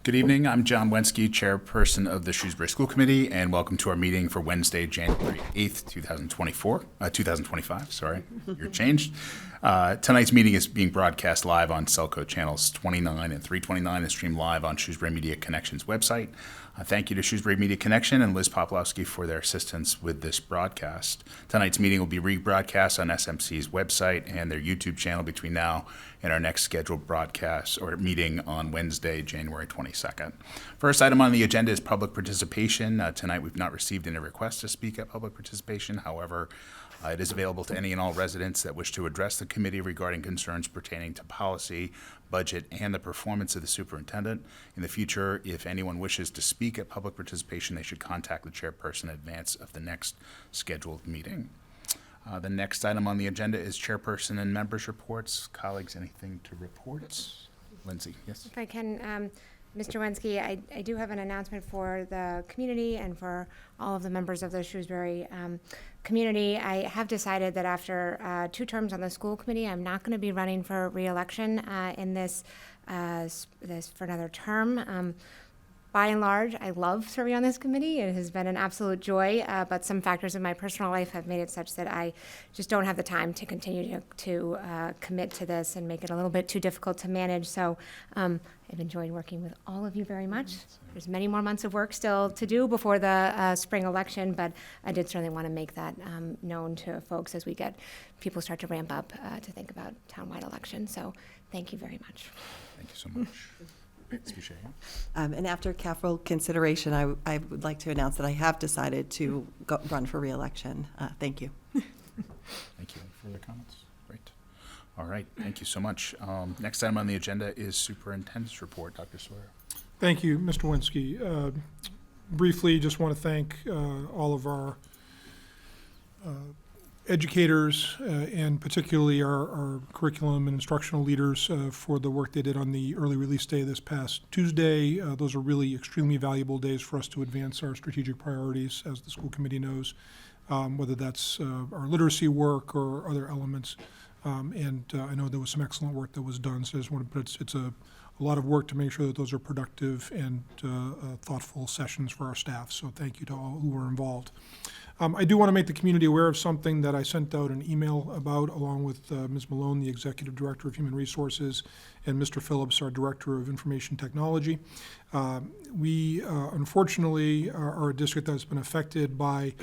Good evening. I'm John Wensky, Chairperson of the Shrewsbury School Committee, and welcome to our meeting for Wednesday, January 8th, 2025. Sorry, you're changed. Tonight's meeting is being broadcast live on Cellco channels 29 and 329 and streamed live on Shrewsbury Media Connection's website. Thank you to Shrewsbury Media Connection and Liz Poplowski for their assistance with this broadcast. Tonight's meeting will be rebroadcast on SMC's website and their YouTube channel between now and our next scheduled broadcast or meeting on Wednesday, January 22nd. First item on the agenda is public participation. Tonight we've not received any requests to speak at public participation. However, it is available to any and all residents that wish to address the committee regarding concerns pertaining to policy, budget, and the performance of the superintendent. In the future, if anyone wishes to speak at public participation, they should contact the chairperson in advance of the next scheduled meeting. The next item on the agenda is chairperson and members' reports. Colleagues, anything to report? Lindsay, yes? If I can, Mr. Wensky, I do have an announcement for the community and for all of the members of the Shrewsbury community. I have decided that after 2 terms on the school committee, I'm not going to be running for re-election in this for another term. By and large, I love serving on this committee. It has been an absolute joy, but some factors in my personal life have made it such that I just don't have the time to continue to commit to this and make it a little bit too difficult to manage. So I've enjoyed working with all of you very much. There's many more months of work still to do before the spring election, but I did certainly want to make that known to folks as people start to ramp up to think about townwide elections. So thank you very much. Thank you so much. And after careful consideration, I would like to announce that I have decided to run for re-election. Thank you. Thank you. Any further comments? Great. All right. Thank you so much. Next item on the agenda is superintendent's report. Dr. Sawyer. Thank you, Mr. Wensky. Briefly, just want to thank all of our educators and particularly our curriculum and instructional leaders for the work they did on the early release day this past Tuesday. Those are really extremely valuable days for us to advance our strategic priorities, as the school committee knows, whether that's our literacy work or other elements. And I know there was some excellent work that was done, so I just want to, but it's a lot of work to make sure that those are productive and thoughtful sessions for our staff. So thank you to all who were involved. I do want to make the community aware of something that I sent out an email about, along with Ms. Malone, the Executive Director of Human Resources, and Mr. Phillips, our Director of Information Technology. We unfortunately are a district that's been affected by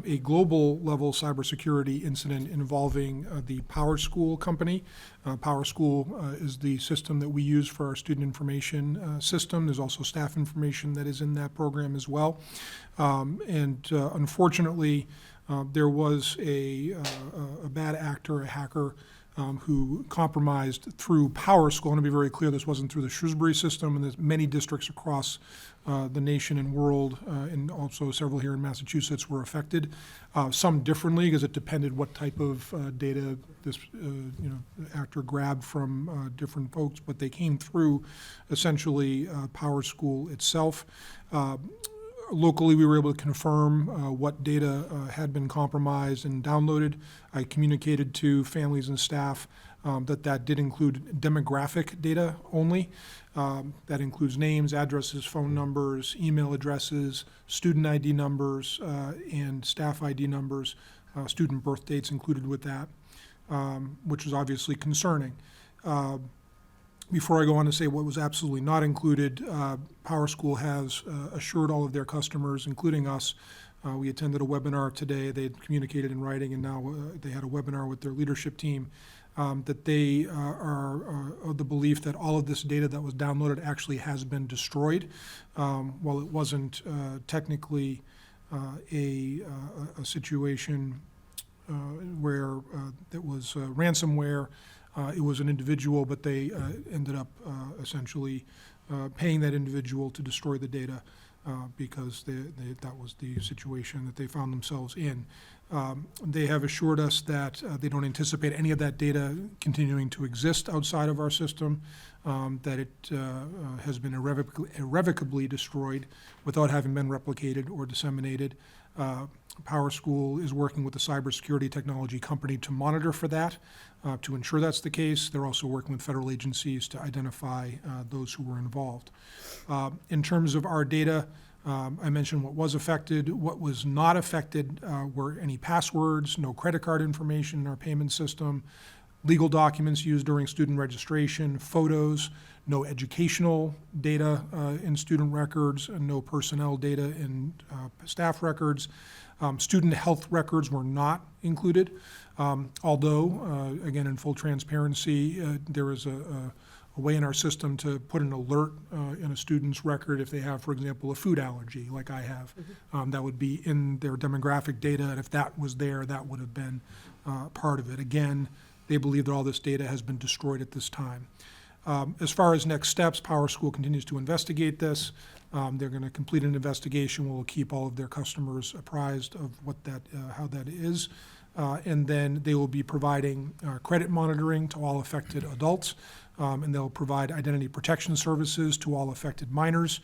a global level cybersecurity incident involving the PowerSchool company. PowerSchool is the system that we use for our student information system. There's also staff information that is in that program as well. Unfortunately, there was a bad actor, a hacker, who compromised through PowerSchool. I want to be very clear, this wasn't through the Shrewsbury system, and there's many districts across the nation and world, and also several here in Massachusetts were affected. Some differently, because it depended what type of data this actor grabbed from different folks, but they came through essentially PowerSchool itself. Locally, we were able to confirm what data had been compromised and downloaded. I communicated to families and staff that did include demographic data only. That includes names, addresses, phone numbers, email addresses, student ID numbers, and staff ID numbers, student birth dates included with that, which is obviously concerning. Before I go on to say what was absolutely not included, PowerSchool has assured all of their customers, including us. We attended a webinar today. They had communicated in writing, and now they had a webinar with their leadership team, that they are of the belief that all of this data that was downloaded actually has been destroyed. While it wasn't technically a situation where it was ransomware, it was an individual, but they ended up essentially paying that individual to destroy the data because that was the situation that they found themselves in. They have assured us that they don't anticipate any of that data continuing to exist outside of our system, that it has been irrevocably destroyed without having been replicated or disseminated. PowerSchool is working with the cybersecurity technology company to monitor for that, to ensure that's the case. They're also working with federal agencies to identify those who were involved. In terms of our data, I mentioned what was affected. What was not affected were any passwords, no credit card information in our payment system, legal documents used during student registration, photos, no educational data in student records, and no personnel data in staff records. Student health records were not included, although, again, in full transparency, there is a way in our system to put an alert in a student's record if they have, for example, a food allergy, like I have. That would be in their demographic data, and if that was there, that would have been part of it. Again, they believe that all this data has been destroyed at this time. As far as next steps, PowerSchool continues to investigate this. They're going to complete an investigation. We'll keep all of their customers apprised of what that, how that is. And then they will be providing credit monitoring to all affected adults, and they'll provide identity protection services to all affected minors,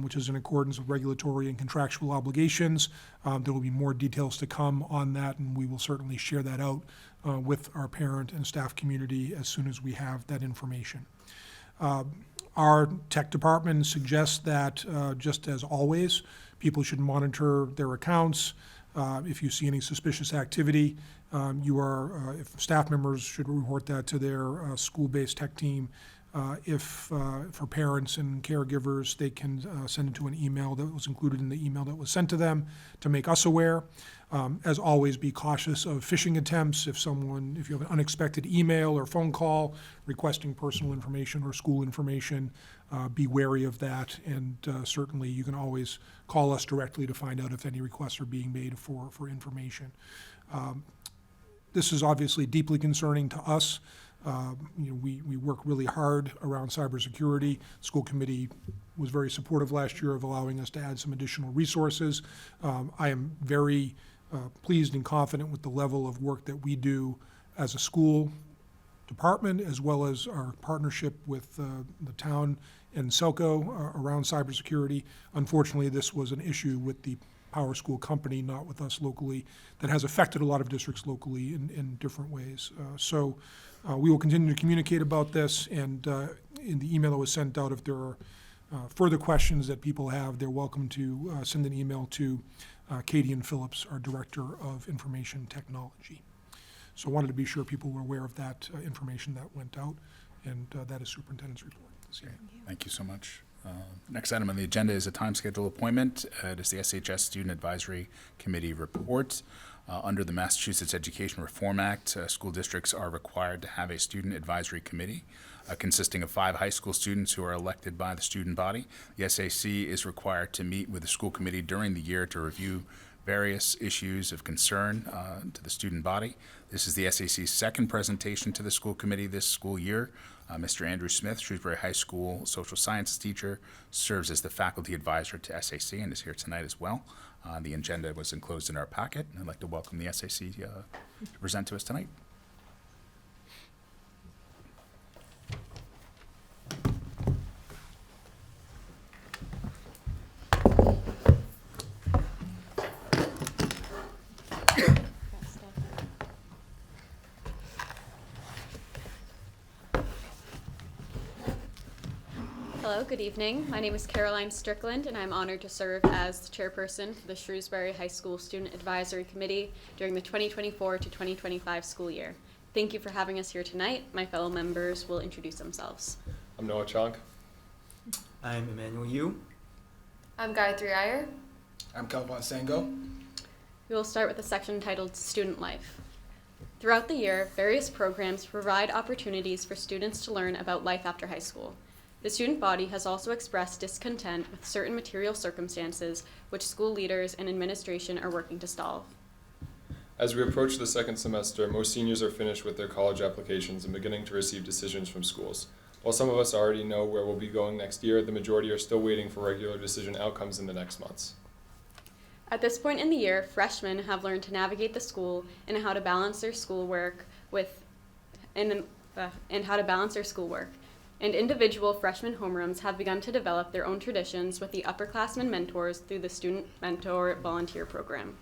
which is in accordance with regulatory and contractual obligations. There will be more details to come on that, and we will certainly share that out with our parent and staff community as soon as we have that information. Our tech department suggests that, just as always, people should monitor their accounts. If you see any suspicious activity, if staff members should report that to their school-based tech team. For parents and caregivers, they can send it to an email that was included in the email that was sent to them to make us aware. As always, be cautious of phishing attempts. If you have an unexpected email or phone call requesting personal information or school information, be wary of that. And certainly you can always call us directly to find out if any requests are being made for information. This is obviously deeply concerning to us. We work really hard around cybersecurity. School committee was very supportive last year of allowing us to add some additional resources. I am very pleased and confident with the level of work that we do as a school department, as well as our partnership with the town and Selco around cybersecurity. Unfortunately, this was an issue with the PowerSchool company, not with us locally, that has affected a lot of districts locally in different ways. So we will continue to communicate about this, and in the email that was sent out, if there are further questions that people have, they're welcome to send an email to Katie and Phillips, our Director of Information Technology. So I wanted to be sure people were aware of that information that went out, and that is Superintendent's report this evening. Thank you so much. Next item on the agenda is a time schedule appointment. It is the SHS Student Advisory Committee report. Under the Massachusetts Education Reform Act, school districts are required to have a student advisory committee consisting of 5 high school students who are elected by the student body. The SAC is required to meet with the school committee during the year to review various issues of concern to the student body. This is the SAC's second presentation to the school committee this school year. Mr. Andrew Smith, Shrewsbury High School social sciences teacher, serves as the faculty advisor to SAC and is here tonight as well. The agenda was enclosed in our packet, and I'd like to welcome the SAC to present to us tonight. Hello, good evening. My name is Caroline Strickland, and I'm honored to serve as the chairperson for the Shrewsbury High School Student Advisory Committee during the 2024 to 2025 school year. Thank you for having us here tonight. My fellow members will introduce themselves. I'm Noah Chonk. I'm Emmanuel Yu. I'm Gayatri Iyer. I'm Calvin Sango. We will start with a section titled Student Life. Throughout the year, various programs provide opportunities for students to learn about life after high school. The student body has also expressed discontent with certain material circumstances which school leaders and administration are working to solve. As we approach the second semester, most seniors are finished with their college applications and beginning to receive decisions from schools. While some of us already know where we'll be going next year, the majority are still waiting for regular decision outcomes in the next months. At this point in the year, freshmen have learned to navigate the school and how to balance their schoolwork and individual freshman homerooms have begun to develop their own traditions with the upperclassmen mentors through the Student Mentor Volunteer Program.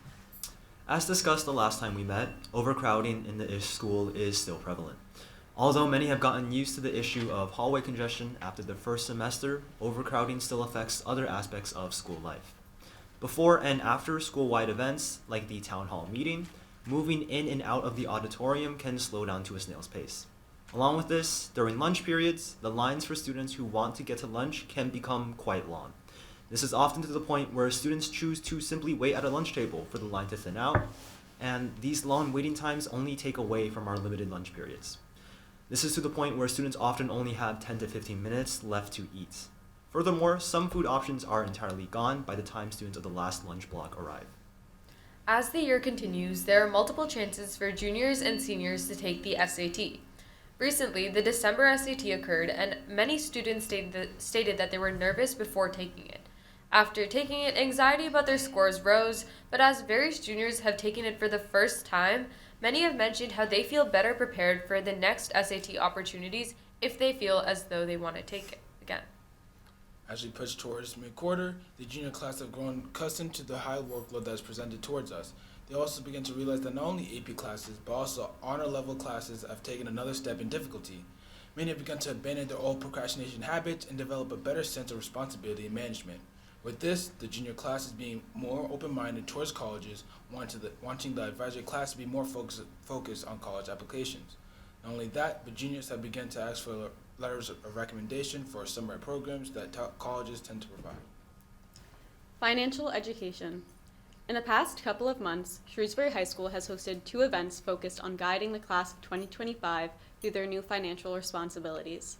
As discussed the last time we met, overcrowding in the school is still prevalent. Although many have gotten used to the issue of hallway congestion after the first semester, overcrowding still affects other aspects of school life. Before and after school-wide events, like the town hall meeting, moving in and out of the auditorium can slow down to a snail's pace. Along with this, during lunch periods, the lines for students who want to get to lunch can become quite long. This is often to the point where students choose to simply wait at a lunch table for the line to thin out, and these long waiting times only take away from our limited lunch periods. This is to the point where students often only have 10 to 15 minutes left to eat. Furthermore, some food options are entirely gone by the time students of the last lunch block arrive. As the year continues, there are multiple chances for juniors and seniors to take the SAT. Recently, the December SAT occurred, and many students stated that they were nervous before taking it. After taking it, anxiety about their scores rose, but as various juniors have taken it for the first time, many have mentioned how they feel better prepared for the next SAT opportunities if they feel as though they want to take it again. As we push towards mid-quarter, the junior class have grown accustomed to the high workload that is presented towards us. They also begin to realize that not only AP classes, but also honor-level classes have taken another step in difficulty. Many have begun to abandon their old procrastination habits and develop a better sense of responsibility and management. With this, the junior class is being more open-minded towards colleges, wanting the advisory class to be more focused on college applications. Not only that, but juniors have begun to ask for letters of recommendation for summer programs that colleges tend to provide. Financial education. In the past couple of months, Shrewsbury High School has hosted 2 events focused on guiding the class of 2025 through their new financial responsibilities.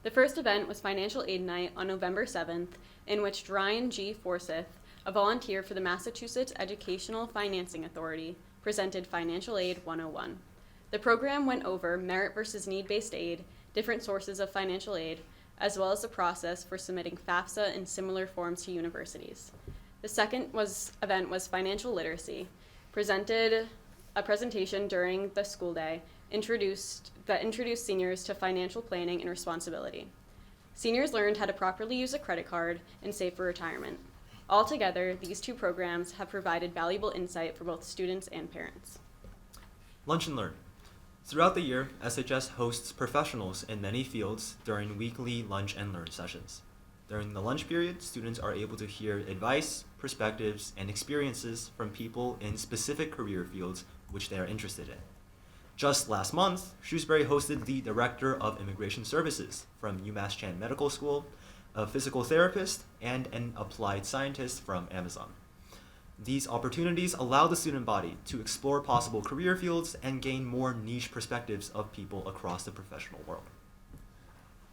The first event was Financial Aid Night on November 7th, in which Ryan G. Forsyth, a volunteer for the Massachusetts Educational Financing Authority, presented Financial Aid 101. The program went over merit versus need-based aid, different sources of financial aid, as well as the process for submitting FAFSA and similar forms to universities. The second event was financial literacy, presented a presentation during the school day that introduced seniors to financial planning and responsibility. Seniors learned how to properly use a credit card and save for retirement. Altogether, these 2 programs have provided valuable insight for both students and parents. Lunch and Learn. Throughout the year, SHS hosts professionals in many fields during weekly Lunch and Learn sessions. During the lunch period, students are able to hear advice, perspectives, and experiences from people in specific career fields which they are interested in. Just last month, Shrewsbury hosted the Director of Immigration Services from UMass Chan Medical School, a physical therapist, and an applied scientist from Amazon. These opportunities allow the student body to explore possible career fields and gain more niche perspectives of people across the professional world.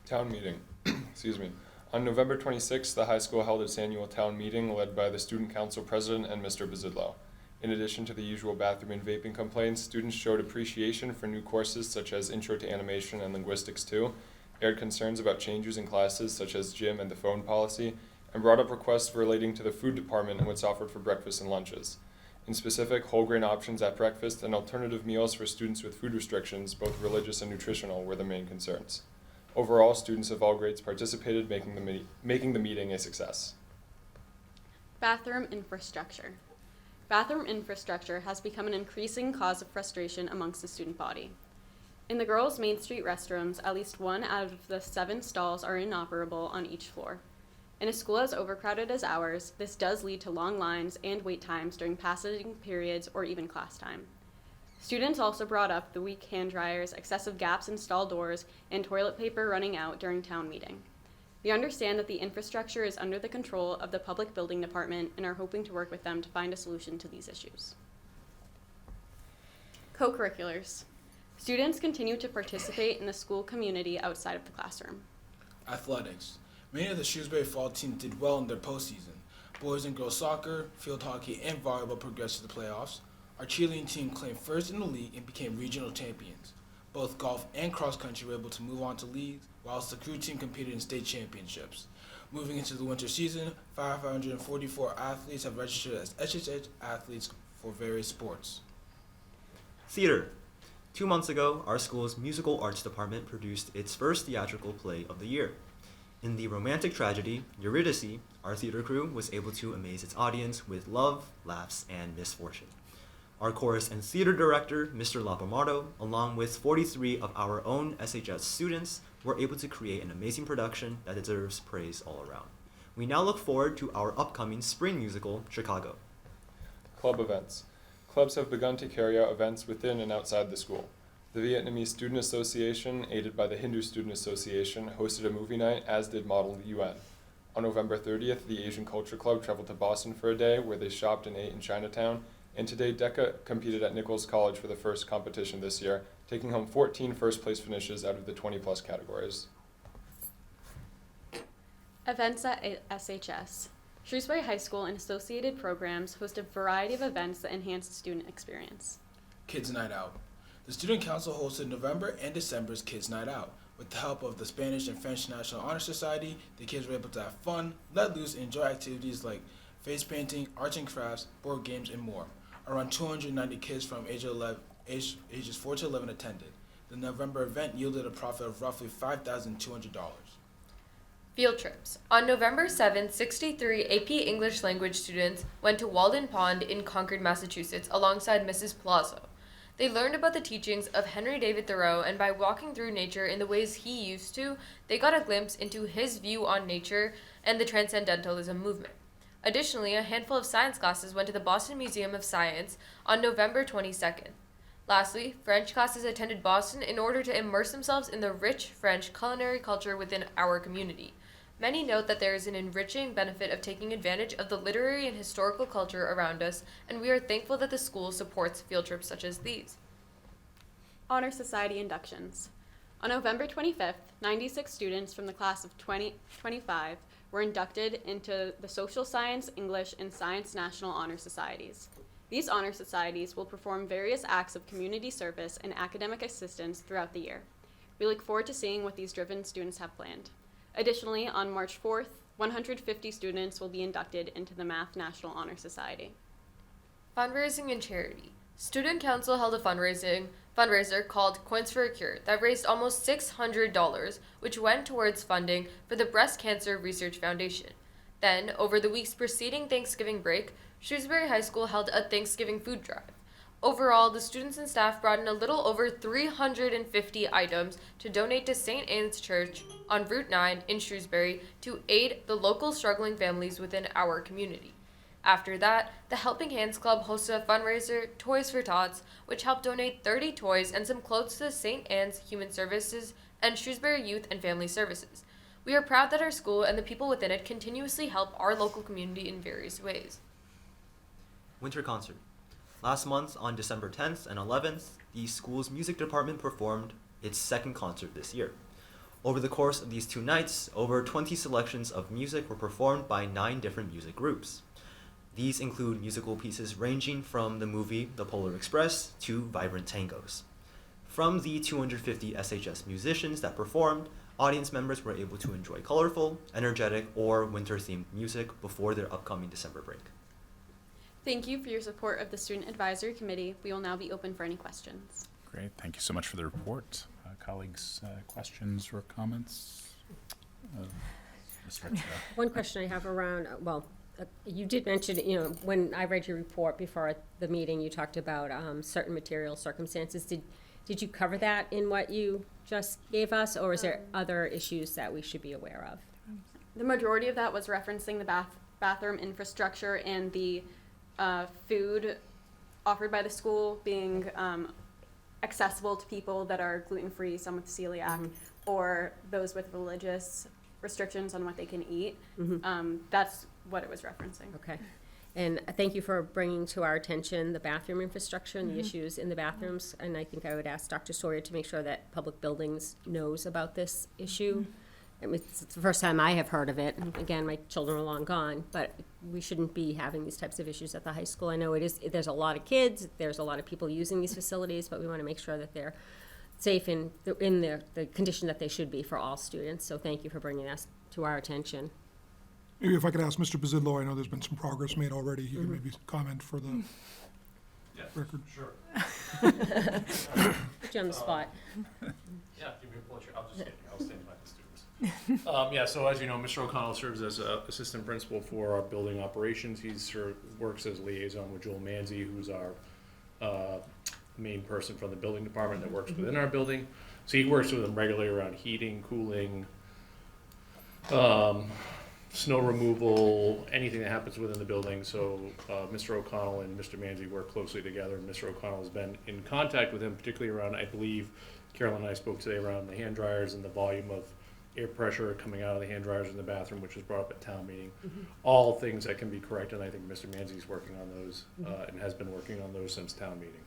Town meeting. Excuse me. On November 26th, the high school held its annual town meeting led by the student council president and Mr. Bazidlo. In addition to the usual bathroom and vaping complaints, students showed appreciation for new courses such as Intro to Animation and Linguistics 2, aired concerns about changes in classes such as gym and the phone policy, and brought up requests relating to the food department and what's offered for breakfast and lunches. In specific, whole grain options at breakfast and alternative meals for students with food restrictions, both religious and nutritional, were the main concerns. Overall, students of all grades participated, making the meeting a success. Bathroom infrastructure. Bathroom infrastructure has become an increasing cause of frustration amongst the student body. In the girls' Main Street restrooms, at least 1 out of the 7 stalls are inoperable on each floor. In a school as overcrowded as ours, this does lead to long lines and wait times during passing periods or even class time. Students also brought up the weak hand dryers, excessive gaps in stall doors, and toilet paper running out during town meeting. We understand that the infrastructure is under the control of the Public Building Department and are hoping to work with them to find a solution to these issues. Co-curriculars. Students continue to participate in the school community outside of the classroom. Athletics. Many of the Shrewsbury fall teams did well in their postseason. Boys and girls soccer, field hockey, and volleyball progressed to the playoffs. Our cheerleading team claimed first in the league and became regional champions. Both golf and cross country were able to move on to leagues, whilst the crew team competed in state championships. Moving into the winter season, 544 athletes have registered as SHS athletes for various sports. Theater. 2 months ago, our school's musical arts department produced its first theatrical play of the year. In the romantic tragedy, Eurydice, our theater crew was able to amaze its audience with love, laughs, and misfortune. Our chorus and theater director, Mr. Lapomardo, along with 43 of our own SHS students, were able to create an amazing production that deserves praise all around. We now look forward to our upcoming spring musical, Chicago. Club events. Clubs have begun to carry out events within and outside the school. The Vietnamese Student Association, aided by the Hindu Student Association, hosted a movie night, as did Model UN. On November 30th, the Asian Culture Club traveled to Boston for a day where they shopped and ate in Chinatown. And today, DECA competed at Nichols College for the first competition this year, taking home 14 first-place finishes out of the 20-plus categories. Events at SHS. Shrewsbury High School and associated programs host a variety of events that enhance the student experience. Kids Night Out. The Student Council hosted November and December's Kids Night Out. With the help of the Spanish and French National Honor Society, the kids were able to have fun, let loose, and enjoy activities like face painting, arts and crafts, board games, and more. Around 290 kids from ages 4 to 11 attended. The November event yielded a profit of roughly $5,200. Field trips. On November 7th, 63 AP English language students went to Walden Pond in Concord, Massachusetts, alongside Mrs. Palazzo. They learned about the teachings of Henry David Thoreau, and by walking through nature in the ways he used to, they got a glimpse into his view on nature and the Transcendentalism movement. Additionally, a handful of science classes went to the Boston Museum of Science on November 22nd. Lastly, French classes attended Boston in order to immerse themselves in the rich French culinary culture within our community. Many note that there is an enriching benefit of taking advantage of the literary and historical culture around us, and we are thankful that the school supports field trips such as these. Honor Society inductions. On November 25th, 96 students from the class of 2025 were inducted into the Social Science, English, and Science National Honor Societies. These honor societies will perform various acts of community service and academic assistance throughout the year. We look forward to seeing what these driven students have planned. Additionally, on March 4th, 150 students will be inducted into the Math National Honor Society. Fundraising and charity. Student Council held a fundraiser called Coins for a Cure that raised almost $600, which went towards funding for the Breast Cancer Research Foundation. Then, over the weeks preceding Thanksgiving break, Shrewsbury High School held a Thanksgiving food drive. Overall, the students and staff brought in a little over 350 items to donate to St. Anne's Church on Route 9 in Shrewsbury to aid the local struggling families within our community. After that, the Helping Hands Club hosted a fundraiser, Toys for Tots, which helped donate 30 toys and some clothes to St. Anne's Human Services and Shrewsbury Youth and Family Services. We are proud that our school and the people within it continuously help our local community in various ways. Winter concert. Last month, on December 10th and 11th, the school's music department performed its second concert this year. Over the course of these 2 nights, over 20 selections of music were performed by 9 different music groups. These include musical pieces ranging from the movie The Polar Express to vibrant tangos. From the 250 SHS musicians that performed, audience members were able to enjoy colorful, energetic, or winter-themed music before their upcoming December break. Thank you for your support of the Student Advisory Committee. We will now be open for any questions. Great, thank you so much for the report. Colleagues, questions or comments? Ms. Ritzko. One question I have around, you did mention, when I read your report before the meeting, you talked about certain material circumstances. Did you cover that in what you just gave us, or is there other issues that we should be aware of? The majority of that was referencing the bathroom infrastructure and the food offered by the school being accessible to people that are gluten-free, some with celiac, or those with religious restrictions on what they can eat. That's what it was referencing. Okay. And thank you for bringing to our attention the bathroom infrastructure and the issues in the bathrooms. And I think I would ask Dr. Sawyer to make sure that Public Buildings knows about this issue. I mean, it's the first time I have heard of it. And again, my children are long gone, but we shouldn't be having these types of issues at the high school. I know there's a lot of kids, there's a lot of people using these facilities, but we want to make sure that they're safe in the condition that they should be for all students. So thank you for bringing us to our attention. Maybe if I could ask Mr. Bazidlo, I know there's been some progress made already. He could maybe comment for the record. Sure. Put you on the spot. Yeah, give me a pleasure. I'll just I'll stand by the students. Yeah, so as you know, Mr. O'Connell serves as assistant principal for our building operations. He works as liaison with Joel Manzi, who's our main person from the building department that works within our building. So he works with them regularly around heating, cooling, snow removal, anything that happens within the building. So Mr. O'Connell and Mr. Manzi work closely together. Mr. O'Connell has been in contact with him, particularly around, I believe, Carolyn and I spoke today around the hand dryers and the volume of air pressure coming out of the hand dryers in the bathroom, which was brought up at town meeting. All things that can be corrected, and I think Mr. Manzi's working on those and has been working on those since town meeting.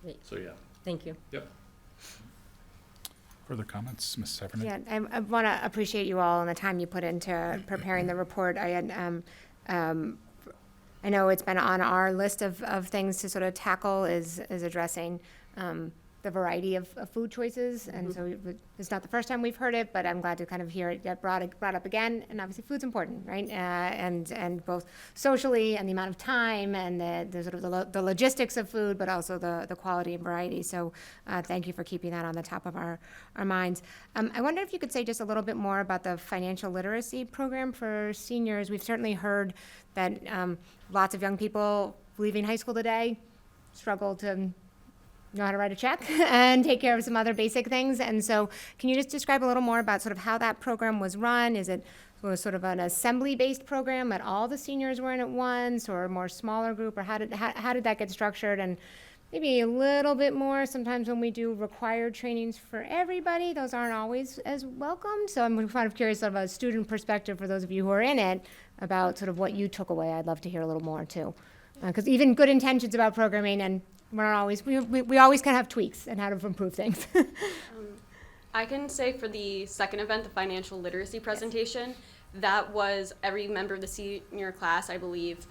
Great. So, yeah. Thank you. Yep. Further comments, Ms. Heffernan? Yeah, I want to appreciate you all and the time you put into preparing the report. I know it's been on our list of things to sort of tackle is addressing the variety of food choices, and so it's not the first time we've heard it, but I'm glad to kind of hear it get brought up again. And obviously, food's important, right? And both socially and the amount of time and the sort of the logistics of food, but also the quality and variety. So thank you for keeping that on the top of our minds. I wonder if you could say just a little bit more about the financial literacy program for seniors. We've certainly heard that lots of young people leaving high school today struggle to know how to write a check and take care of some other basic things. And so can you just describe a little more about sort of how that program was run? Is it sort of an assembly-based program that all the seniors were in at once, or a more smaller group, or how did that get structured? And maybe a little bit more, sometimes when we do required trainings for everybody, those aren't always as welcome. So I'm kind of curious sort of a student perspective for those of you who are in it about sort of what you took away. I'd love to hear a little more too. Because even good intentions about programming, and we always kind of have tweaks and how to improve things. I can say for the second event, the financial literacy presentation, that was every member of the senior class, I believe,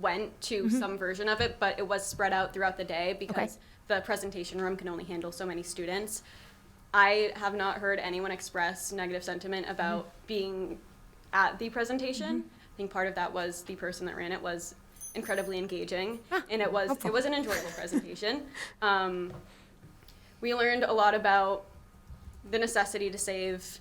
went to some version of it, but it was spread out throughout the day because the presentation room can only handle so many students. I have not heard anyone express negative sentiment about being at the presentation. I think part of that was the person that ran it was incredibly engaging, and it was an enjoyable presentation. We learned a lot about the necessity to save.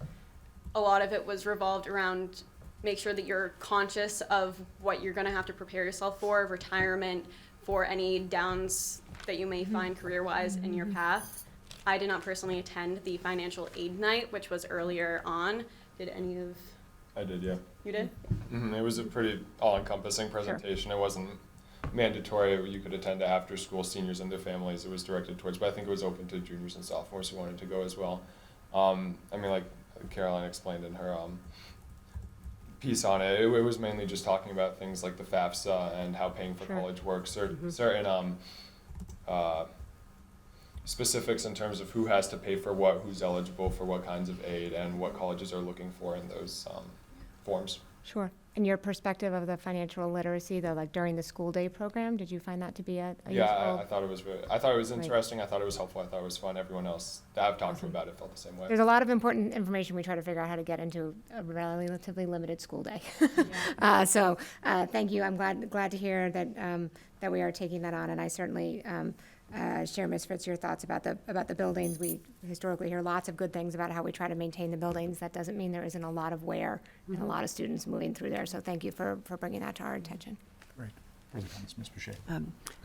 A lot of it was revolved around make sure that you're conscious of what you're going to have to prepare yourself for, retirement, for any downs that you may find career-wise in your path. I did not personally attend the financial aid night, which was earlier on. Did any of... I did, yeah. You did? It was a pretty all-encompassing presentation. It wasn't mandatory. You could attend to after-school seniors and their families. It was directed towards, but I think it was open to juniors and sophomores who wanted to go as well. I mean, like Caroline explained in her piece on it, it was mainly just talking about things like the FAFSA and how paying for college works, certain specifics in terms of who has to pay for what, who's eligible for what kinds of aid, and what colleges are looking for in those forms. Sure. And your perspective of the financial literacy, though, like during the school day program, did you find that to be a useful? I thought it was interesting. I thought it was helpful. I thought it was fun. Everyone else that I've talked to about it felt the same way. There's a lot of important information we try to figure out how to get into a relatively limited school day. So thank you. I'm glad to hear that that we are taking that on, and I certainly share, Ms. Fritz, your thoughts about the buildings. We historically hear lots of good things about how we try to maintain the buildings. That doesn't mean there isn't a lot of wear and a lot of students moving through there. So thank you for bringing that to our attention. Great. Further comments, Ms. Boucher?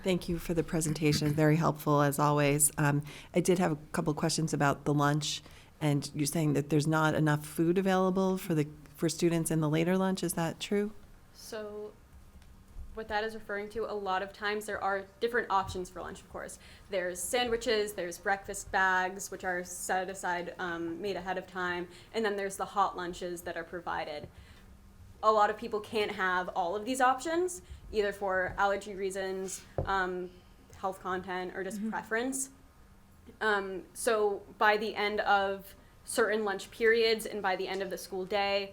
Thank you for the presentation. Very helpful, as always. I did have a couple of questions about the lunch, and you're saying that there's not enough food available for students in the later lunch. Is that true? So what that is referring to, a lot of times there are different options for lunch, of course. There's sandwiches, there's breakfast bags, which are set aside, made ahead of time, and then there's the hot lunches that are provided. A lot of people can't have all of these options, either for allergy reasons, health content, or just preference. So by the end of certain lunch periods and by the end of the school day,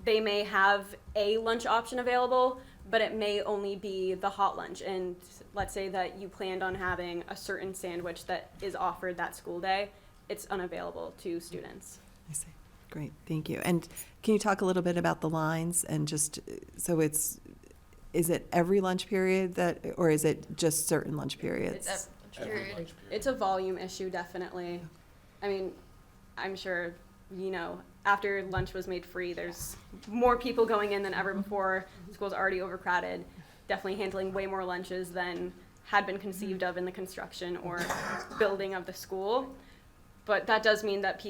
they may have a lunch option available, but it may only be the hot lunch. And let's say that you planned on having a certain sandwich that is offered that school day, it's unavailable to students. I see. Great, thank you. And can you talk a little bit about the lines, and just so it's is it every lunch period that, or is it just certain lunch periods? It's every lunch period. It's a volume issue, definitely. I mean, I'm sure, after lunch was made free, there's more people going in than ever before. School's already overcrowded, definitely handling way more lunches than had been conceived of in the construction or building of the school. But that does mean that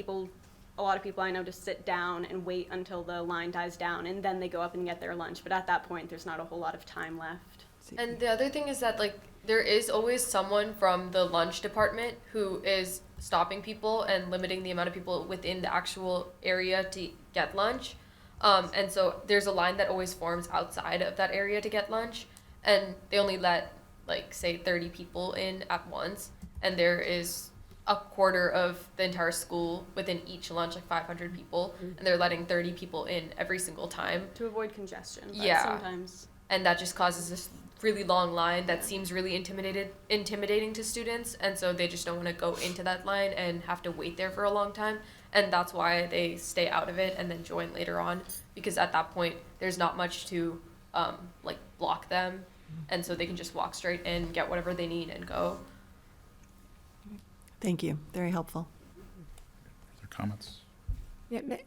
a lot of people I know just sit down and wait until the line dies down, and then they go up and get their lunch. But at that point, there's not a whole lot of time left. And the other thing is that, like, there is always someone from the lunch department who is stopping people and limiting the amount of people within the actual area to get lunch. And so there's a line that always forms outside of that area to get lunch, and they only let, like, say 30 people in at once, and there is a quarter of the entire school within each lunch, like 500 people, and they're letting 30 people in every single time. To avoid congestion, but Yeah. sometimes. And that just causes this really long line that seems really intimidating to students, and so they just don't want to go into that line and have to wait there for a long time, and that's why they stay out of it and then join later on, because at that point there's not much to like block them, and so they can just walk straight in, get whatever they need, and go. Thank you, very helpful. Other comments? Yeah, but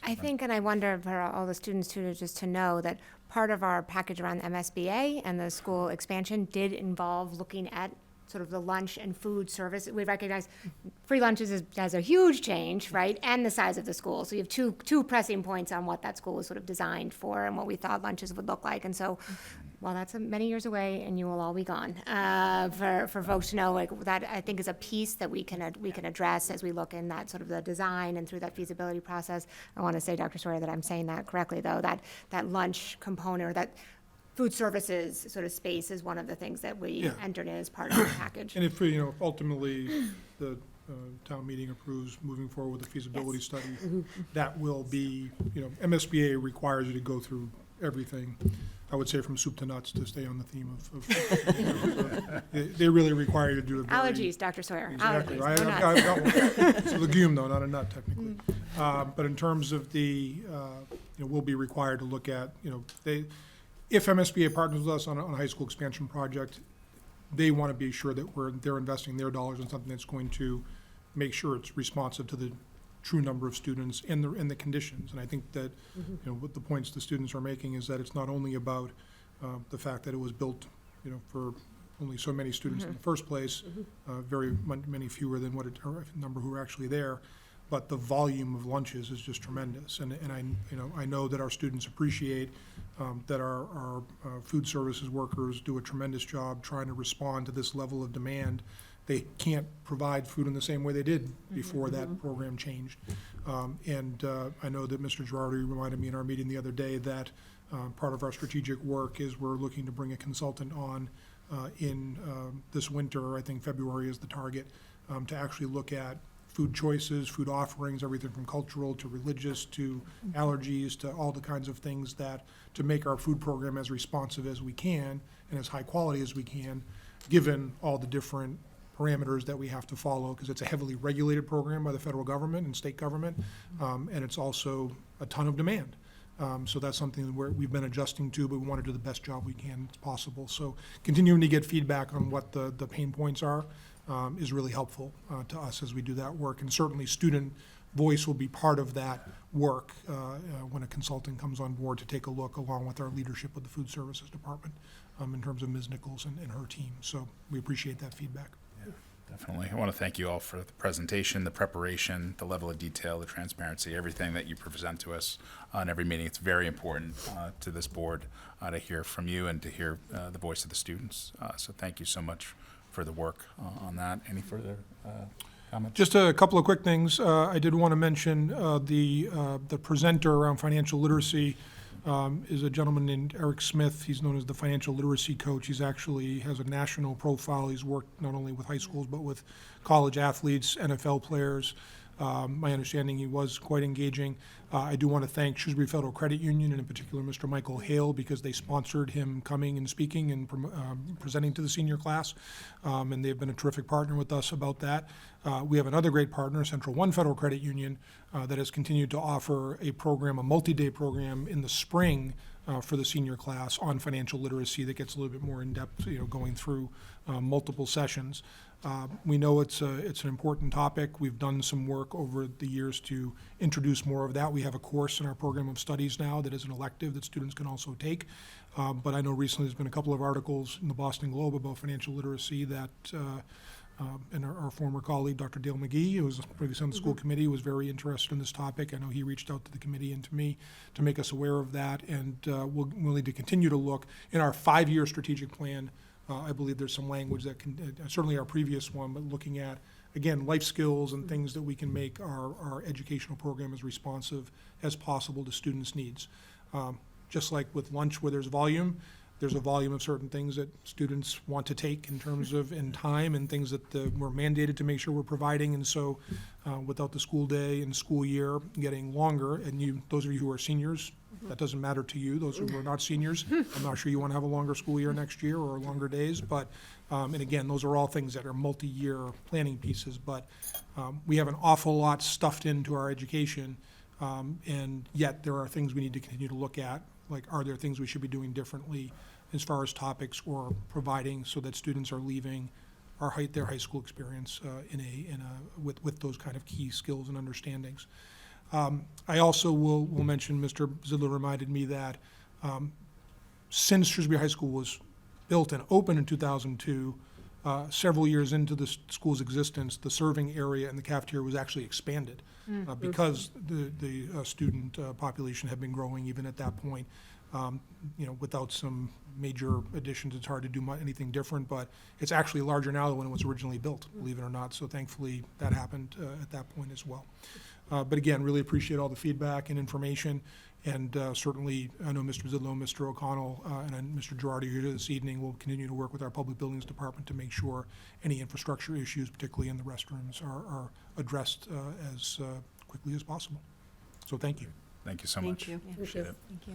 I think, and I wonder for all the students too, just to know that part of our package around MSBA and the school expansion did involve looking at sort of the lunch and food service. We recognize free lunches has a huge change, right? And the size of the school. So you have two pressing points on what that school was sort of designed for and what we thought lunches would look like. And so, well, that's many years away, and you will all be gone. For folks to know, like, that I think is a piece that we can address as we look in that sort of the design and through that feasibility process. I want to say, Dr. Sawyer, that I'm saying that correctly, though, that lunch component, or that food services sort of space, is one of the things that we Yeah. entered in as part of the package. And if, ultimately the town meeting approves moving forward with the feasibility Yes. study, that will be, MSBA requires you to go through everything, I would say from soup to nuts, to stay on the theme of they really require you to do a very. Allergies, Dr. Sawyer, Exactly. allergies. No I've nuts. got one. It's a legume, though, not a nut, technically. But in terms of the, we'll be required to look at, if MSBA partners with us on a high school expansion project, they want to be sure that they're investing their dollars in something that's going to make sure it's responsive to the true number of students and the conditions. And I think that, what the points the students are making is that it's not only about the fact that it was built, for only so many students in the first place, many fewer than number who are actually there, but the volume of lunches is just tremendous. And I know that our students appreciate that our food services workers do a tremendous job trying to respond to this level of demand. They can't provide food in the same way they did before that program changed. And I know that Mr. Girardi reminded me in our meeting the other day that part of our strategic work is we're looking to bring a consultant on in this winter. I think February is the target, to actually look at food choices, food offerings, everything from cultural to religious to allergies to all the kinds of things to make our food program as responsive as we can and as high quality as we can, given all the different parameters that we have to follow, because it's a heavily regulated program by the federal government and state government, and it's also a ton of demand. So that's something where we've been adjusting to, but we want to do the best job we can as possible. So continuing to get feedback on what the pain points are is really helpful to us as we do that work. And certainly student voice will be part of that work when a consultant comes on board to take a look, along with our leadership of the food services department, in terms of Ms. Nichols and her team. So we appreciate that feedback. Definitely. I want to thank you all for the presentation, the preparation, the level of detail, the transparency, everything that you present to us on every meeting. It's very important to this board to hear from you and to hear the voice of the students. So thank you so much for the work on that. Any further comments? Just a couple of quick things. I did want to mention the presenter around financial literacy is a gentleman named Eric Smith. He's known as the financial literacy coach. He's actually has a national profile. He's worked not only with high schools, but with college athletes, NFL players. My understanding, he was quite engaging. I do want to thank Shrewsbury Federal Credit Union, and in particular Mr. Michael Hale, because they sponsored him coming and speaking and presenting to the senior class, and they've been a terrific partner with us about that. We have another great partner, Central One Federal Credit Union, that has continued to offer a program, a multi-day program in the spring for the senior class on financial literacy that gets a little bit more in-depth, going through multiple sessions. We know it's an important topic. We've done some work over the years to introduce more of that. We have a course in our program of studies now that is an elective that students can also take. But I know recently there's been a couple of articles in the Boston Globe about financial literacy that and our former colleague, Dr. Dale McGee, who was previously on the school committee, was very interested in this topic. I know he reached out to the committee and to me to make us aware of that. And we'll need to continue to look in our 5-year strategic plan. I believe there's some language that can, certainly our previous one, but looking at, again, life skills and things that we can make our educational program as responsive as possible to students' needs. Just like with lunch where there's a volume of certain things that students want to take in terms of in time and things that we're mandated to make sure we're providing. And so without the school day and school year getting longer, and those of you who are seniors, that doesn't matter to you. Those who are not seniors, I'm not sure you want to have a longer school year next year or longer days. But, and again, those are all things that are multi-year planning pieces. But we have an awful lot stuffed into our education, and yet there are things we need to continue to look at. Like, are there things we should be doing differently as far as topics or providing so that students are leaving their high school experience with those kind of key skills and understandings. I also will mention, Mr. Zidler reminded me that since Shrewsbury High School was built and opened in 2002, several years into the school's existence, the serving area and the cafeteria was actually expanded because the student population had been growing even at that point. Without some major additions, it's hard to do anything different, but it's actually larger now than when it was originally built, believe it or not. So thankfully that happened at that point as well. But again, really appreciate all the feedback and information. And certainly, I know Mr. Zidlow, Mr. O'Connell, and Mr. Girardi are here this evening. We'll continue to work with our Public Buildings Department to make sure any infrastructure issues, particularly in the restrooms, are addressed as quickly as possible. So thank you. Thank you so much. Thank you. Appreciate it. Thank you.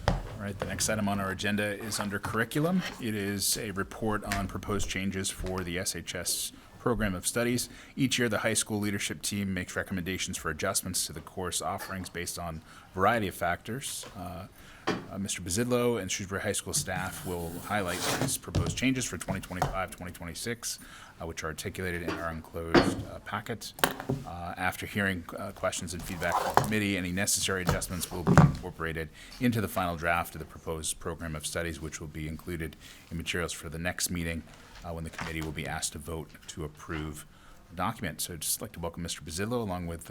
All right, the next item on our agenda is under curriculum. It is a report on proposed changes for the SHS program of studies. Each year, the high school leadership team makes recommendations for adjustments to the course offerings based on a variety of factors. Mr. Bazidlo and Shrewsbury High School staff will highlight these proposed changes for 2025-2026, which are articulated in our enclosed packet. After hearing questions and feedback from the committee, any necessary adjustments will be incorporated into the final draft of the proposed program of studies, which will be included in materials for the next meeting when the committee will be asked to vote to approve the document. So I'd just like to welcome Mr. Bazillo along with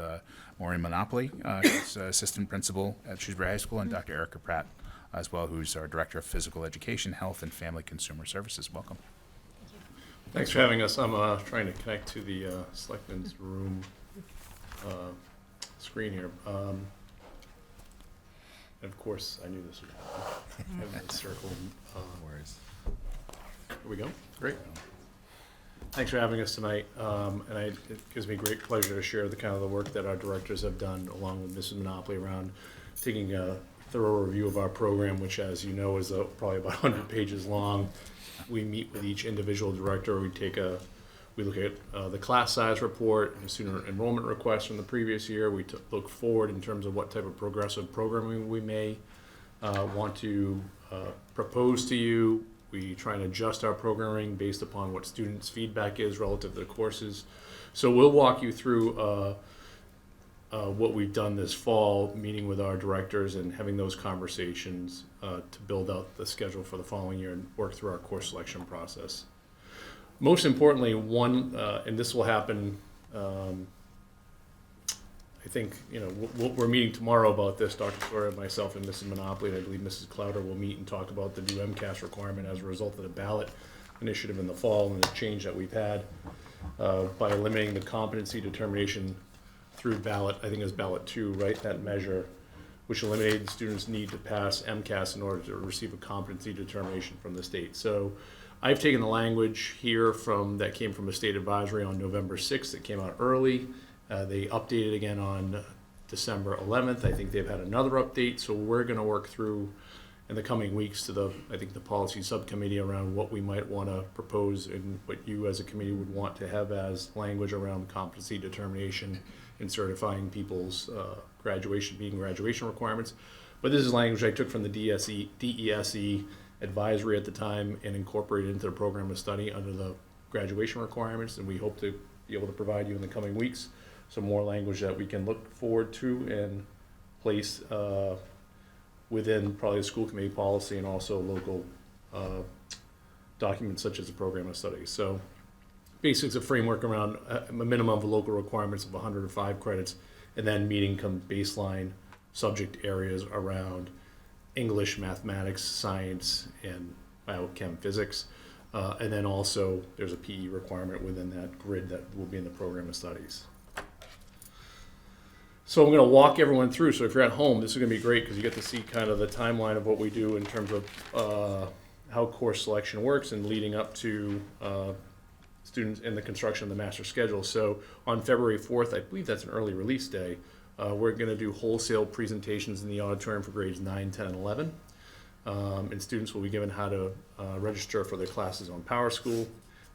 Maureen Monopoly, who's assistant principal at Shrewsbury High School, and Dr. Erica Pratt as well, who's our director of physical education, health, and family consumer services. Welcome. Thanks for having us. I'm trying to connect to the selectmen's room screen here. And of course, I knew this would happen. I have it circled. Here we go. Great. Thanks for having us tonight. And it gives me great pleasure to share the work that our directors have done along with Mrs. Monopoly around taking a thorough review of our program, which, as you know, is probably about 100 pages long. We meet with each individual director. We look at the class size report and student enrollment requests from the previous year. We look forward in terms of what type of progressive programming we may want to propose to you. We try and adjust our programming based upon what students' feedback is relative to the courses. So we'll walk you through what we've done this fall, meeting with our directors and having those conversations to build out the schedule for the following year and work through our course selection process. Most importantly, and this will happen, I think, we're meeting tomorrow about this, Dr. Sawyer, myself, and Mrs. Monopoly, and I believe Mrs. Clowder will meet and talk about the new MCAS requirement as a result of the ballot initiative in the fall and the change that we've had by eliminating the competency determination through ballot, I think it was ballot 2, right, that measure, which eliminated the students' need to pass MCAS in order to receive a competency determination from the state. So I've taken the language here that came from a state advisory on November 6th that came out early. They updated again on December 11th. I think they've had another update. So we're going to work through in the coming weeks to the policy subcommittee around what we might want to propose and what you as a committee would want to have as language around competency determination and certifying people's graduation requirements. But this is language I took from the DESE advisory at the time and incorporated into the program of study under the graduation requirements, and we hope to be able to provide you in the coming weeks some more language that we can look forward to and place within probably the school committee policy and also local documents such as the program of study. So basics of framework around a minimum of local requirements of 105 credits, and then meeting come baseline subject areas around English, mathematics, science, and biochem physics. And then also there's a PE requirement within that grid that will be in the program of studies. So I'm going to walk everyone through. So if you're at home, this is going to be great because you get to see kind of the timeline of what we do in terms of how course selection works and leading up to students in the construction of the master schedule. So on February 4th, I believe that's an early release day, we're going to do wholesale presentations in the auditorium for grades 9, 10, and 11. And students will be given how to register for their classes on PowerSchool.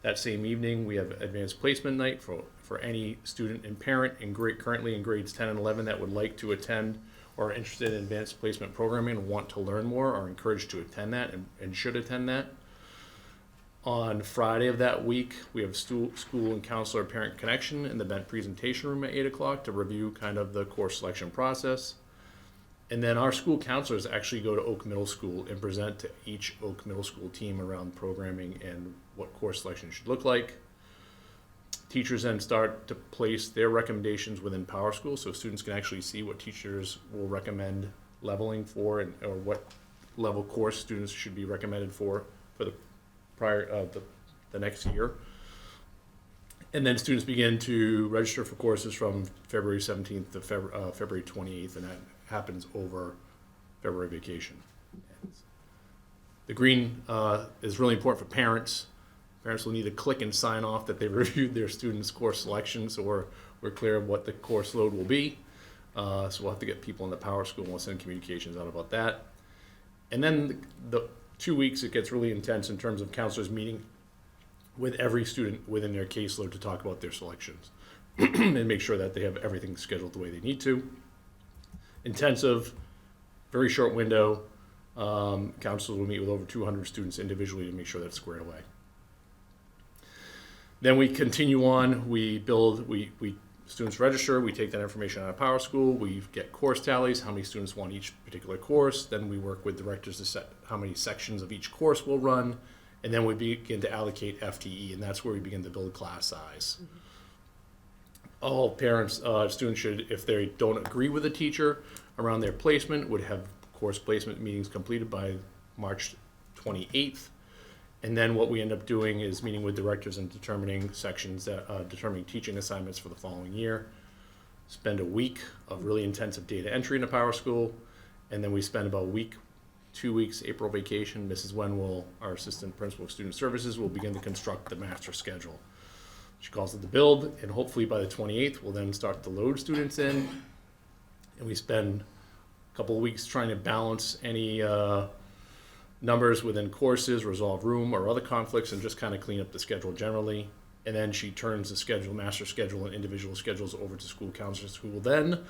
That same evening, we have advanced placement night for any student and parent currently in grades 10 and 11 that would like to attend or are interested in advanced placement programming and want to learn more are encouraged to attend that and should attend that. On Friday of that week, we have school and counselor parent connection in the Bent presentation room at 8 o'clock to review kind of the course selection process. And then our school counselors actually go to Oak Middle School and present to each Oak Middle School team around programming and what course selection should look like. Teachers then start to place their recommendations within PowerSchool so students can actually see what teachers will recommend leveling for or what level course students should be recommended for the the next year. And then students begin to register for courses from February 17th to February 28th, and that happens over February vacation. The green is really important for parents. Parents will need to click and sign off that they reviewed their students' course selection, so we're clear of what the course load will be. So we'll have to get people in the PowerSchool and we'll send communications out about that. And then the 2 weeks, it gets really intense in terms of counselors meeting with every student within their caseload to talk about their selections and make sure that they have everything scheduled the way they need to. Intensive, very short window. Counselors will meet with over 200 students individually to make sure that's squared away. Then we continue on. We students register. We take that information out of PowerSchool. We get course tallies, how many students want each particular course. Then we work with directors to set how many sections of each course we'll run. And then we begin to allocate FTE, and that's where we begin to build class size. Mm-hmm. All parents, students should, if they don't agree with a teacher around their placement, would have course placement meetings completed by March 28th. And then what we end up doing is meeting with directors and determining determining teaching assignments for the following year. Spend a week of really intensive data entry into PowerSchool, and then we spend about a week, 2 weeks, April vacation. Mrs. Wen our assistant principal of student services, will begin to construct the master schedule. She calls it the build, and hopefully by the 28th, we'll then start to load students in. And we spend a couple of weeks trying to balance any numbers within courses, resolve room or other conflicts, and just kind of clean up the schedule generally. And then she turns the master schedule and individual schedules over to school counselors, who will then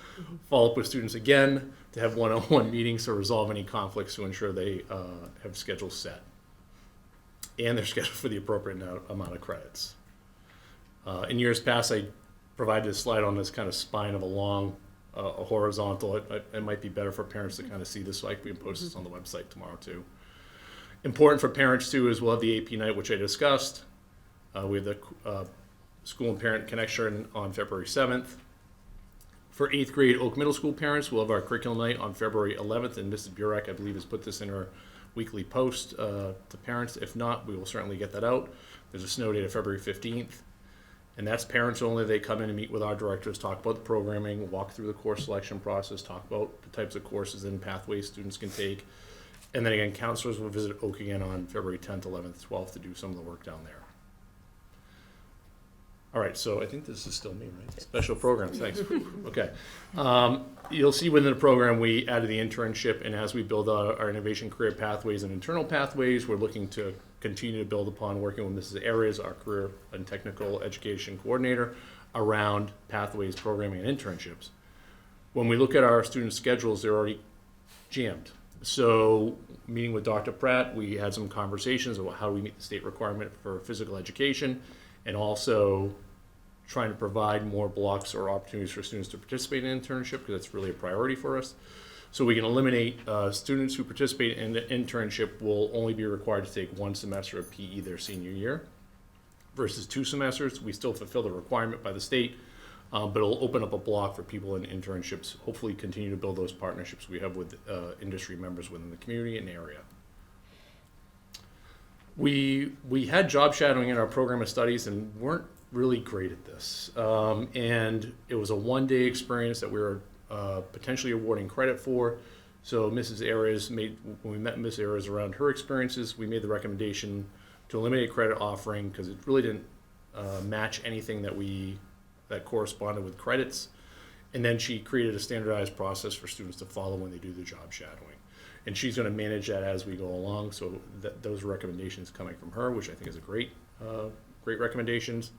follow up with students again to have one-on-one meetings to resolve any conflicts to ensure they have schedules set. And they're scheduled for the appropriate amount of credits. In years past, I provided a slide on this kind of spine of a long, a horizontal. It might be better for parents to kind of see this, so I can post this on the website tomorrow too. Important for parents too is we'll have the AP night, which I discussed. We have the school and parent connection on February 7th. For 8th grade Oak Middle School parents, we'll have our curriculum night on February 11th, and Mrs. Burek, I believe, has put this in her weekly post to parents. If not, we will certainly get that out. There's a snow date of February 15th, and that's parents only. They come in and meet with our directors, talk about the programming, walk through the course selection process, talk about the types of courses and pathways students can take. And then again, counselors will visit Oak again on February 10th, 11th, 12th to do some of the work down there. All right, so I think this is still me, right? Special programs, thanks. Okay. You'll see within the program we added the internship, and as we build out our innovation career pathways and internal pathways, we're looking to continue to build upon working with Mrs. Arias, our career and technical education coordinator, around pathways, programming, and internships. When we look at our student schedules, they're already jammed. So, meeting with Dr. Pratt, we had some conversations about how we meet the state requirement for physical education, and also trying to provide more blocks or opportunities for students to participate in internship, because that's really a priority for us. So we can eliminate students who participate in the internship will only be required to take 1 semester of PE their senior year versus 2 semesters. We still fulfill the requirement by the state, but it'll open up a block for people in internships, hopefully continue to build those partnerships we have with industry members within the community and area. We had job shadowing in our program of studies and weren't really great at this. And it was a 1-day experience that we were potentially awarding credit for. So Mrs. Ayres when we met Ms. Ayres around her experiences, we made the recommendation to eliminate credit offering because it really didn't match anything that corresponded with credits. And then she created a standardized process for students to follow when they do the job shadowing. And she's going to manage that as we go along. So those recommendations coming from her, which I think is a great recommendations.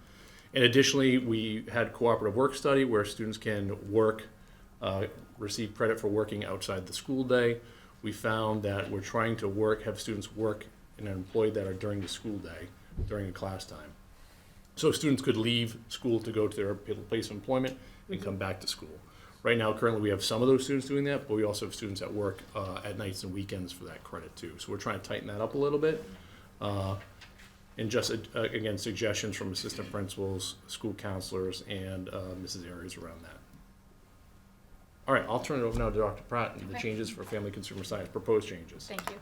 And additionally, we had cooperative work study where students can work, receive credit for working outside the school day. We found that we're trying to have students work and employed that are during the school day, during the class time. So students could leave school to go to their place of employment and come back to school. Right now, currently, we have some of those students doing that, but we also have students that work at nights and weekends for that credit too. So we're trying to tighten that up a little bit. And just, again, suggestions from assistant principals, school counselors, and Mrs. Ayres around that. All right, I'll turn it over now to Dr. Pratt and the Okay. changes for family consumer science, proposed changes. Thank you.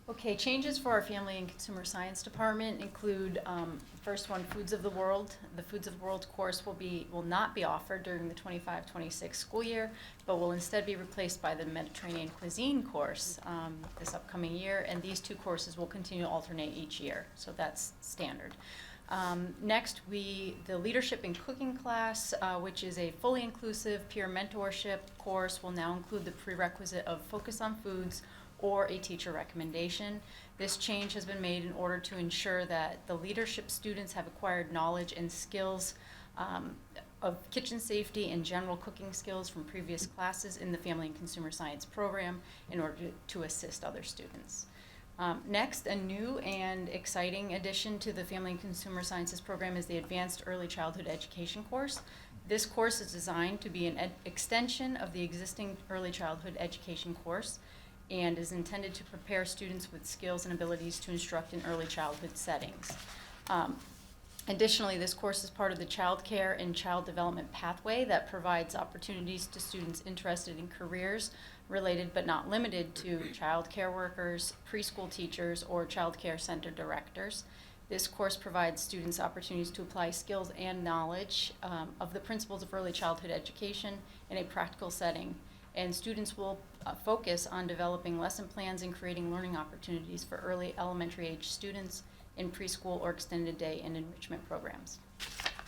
Okay, changes for our Family and Consumer Science Department include, first one, Foods of the World. The Foods of the World course will not be offered during the 25-26 school year, but will instead be replaced by the Mediterranean Cuisine course this upcoming year, and these 2 courses will continue to alternate each year, so that's standard. Next, the Leadership in Cooking class, which is a fully inclusive peer mentorship course, will now include the prerequisite of focus on foods or a teacher recommendation. This change has been made in order to ensure that the leadership students have acquired knowledge and skills of kitchen safety and general cooking skills from previous classes in the Family and Consumer Science program in order to assist other students. Next, a new and exciting addition to the Family and Consumer Sciences program is the Advanced Early Childhood Education course. This course is designed to be an extension of the existing Early Childhood Education course and is intended to prepare students with skills and abilities to instruct in early childhood settings. Additionally, this course is part of the Child Care and Child Development Pathway that provides opportunities to students interested in careers related but not limited to child care workers, preschool teachers, or child care center directors. This course provides students opportunities to apply skills and knowledge of the principles of early childhood education in a practical setting, and students will focus on developing lesson plans and creating learning opportunities for early elementary age students in preschool or extended day and enrichment programs.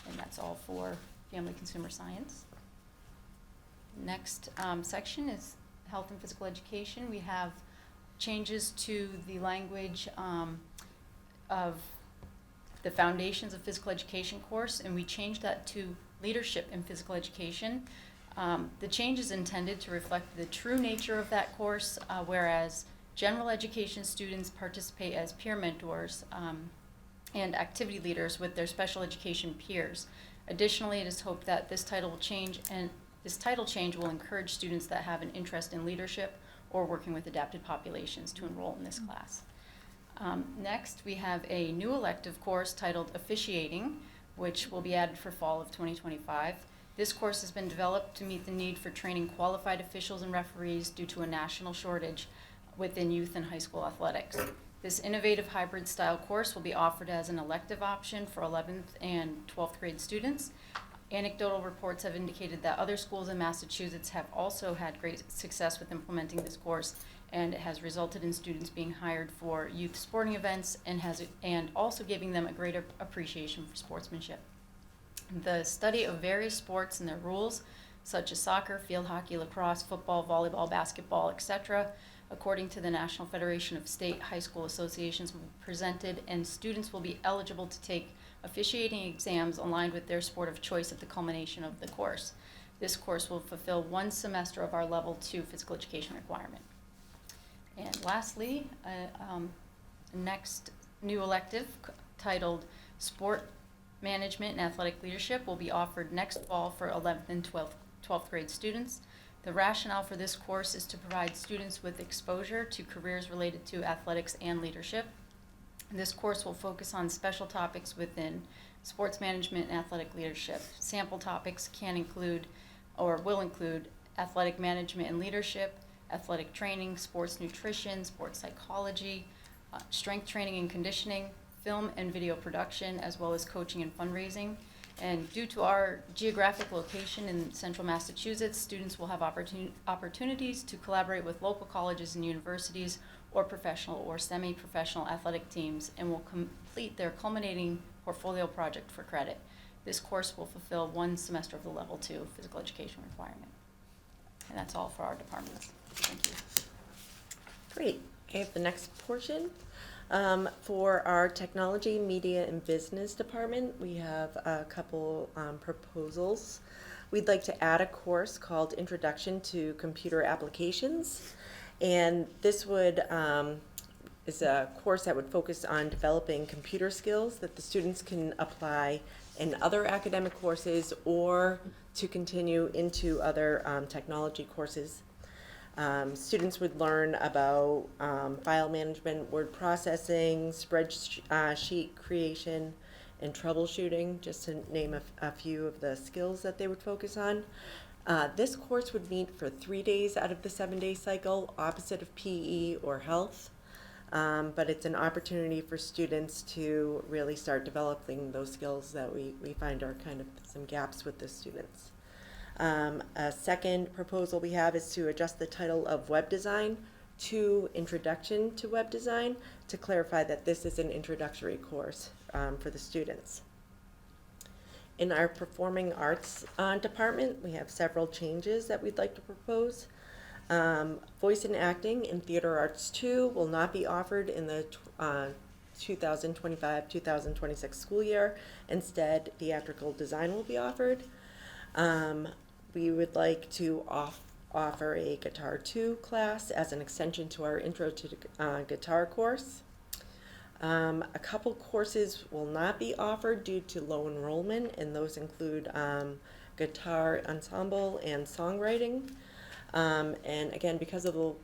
And that's all for Family Consumer Science. Next section is Health and Physical Education. We have changes to the language of the Foundations of Physical Education course, and we changed that to Leadership in Physical Education. The change is intended to reflect the true nature of that course, whereas general education students participate as peer mentors and activity leaders with their special education peers. Additionally, it is hoped that this title change will encourage students that have an interest in leadership or working with adapted populations to enroll in this class. Next, we have a new elective course titled Officiating, which will be added for fall of 2025. This course has been developed to meet the need for training qualified officials and referees due to a national shortage within youth and high school athletics. This innovative hybrid style course will be offered as an elective option for 11th and 12th grade students. Anecdotal reports have indicated that other schools in Massachusetts have also had great success with implementing this course, and it has resulted in students being hired for youth sporting events and also giving them a greater appreciation for sportsmanship. The study of various sports and their rules, such as soccer, field hockey, lacrosse, football, volleyball, basketball, etc., according to the National Federation of State High School Associations, will be presented, and students will be eligible to take officiating exams aligned with their sport of choice at the culmination of the course. This course will fulfill 1 semester of our Level 2 physical education requirement. And lastly, next new elective titled Sport Management and Athletic Leadership will be offered next fall for 11th and 12th grade students. The rationale for this course is to provide students with exposure to careers related to athletics and leadership. This course will focus on special topics within sports management and athletic leadership. Sample topics can include or will include athletic management and leadership, athletic training, sports nutrition, sports psychology, strength training and conditioning, film and video production, as well as coaching and fundraising. And due to our geographic location in central Massachusetts, students will have opportunities to collaborate with local colleges and universities or professional or semi-professional athletic teams and will complete their culminating portfolio project for credit. This course will fulfill 1 semester of the Level 2 physical education requirement. And that's all for our departments. Thank you. Great. I have the next portion. For our technology, media, and business department, we have a couple proposals. We'd like to add a course called Introduction to Computer Applications. And this would is a course that would focus on developing computer skills that the students can apply in other academic courses or to continue into other technology courses. Students would learn about file management, word processing, spreadsheet creation, and troubleshooting, just to name a few of the skills that they would focus on. This course would meet for 3 days out of the 7-day cycle, opposite of PE or health. But it's an opportunity for students to really start developing those skills that we find are kind of some gaps with the students. A second proposal we have is to adjust the title of web design to Introduction to Web Design to clarify that this is an introductory course for the students. In our performing arts department, we have several changes that we'd like to propose. Voice and acting in theater arts 2 will not be offered in the 2025-2026 school year. Instead, theatrical design will be offered. We would like to offer a Guitar 2 class as an extension to our Intro to Guitar course. A couple courses will not be offered due to low enrollment, and those include guitar ensemble and songwriting. And again, because of the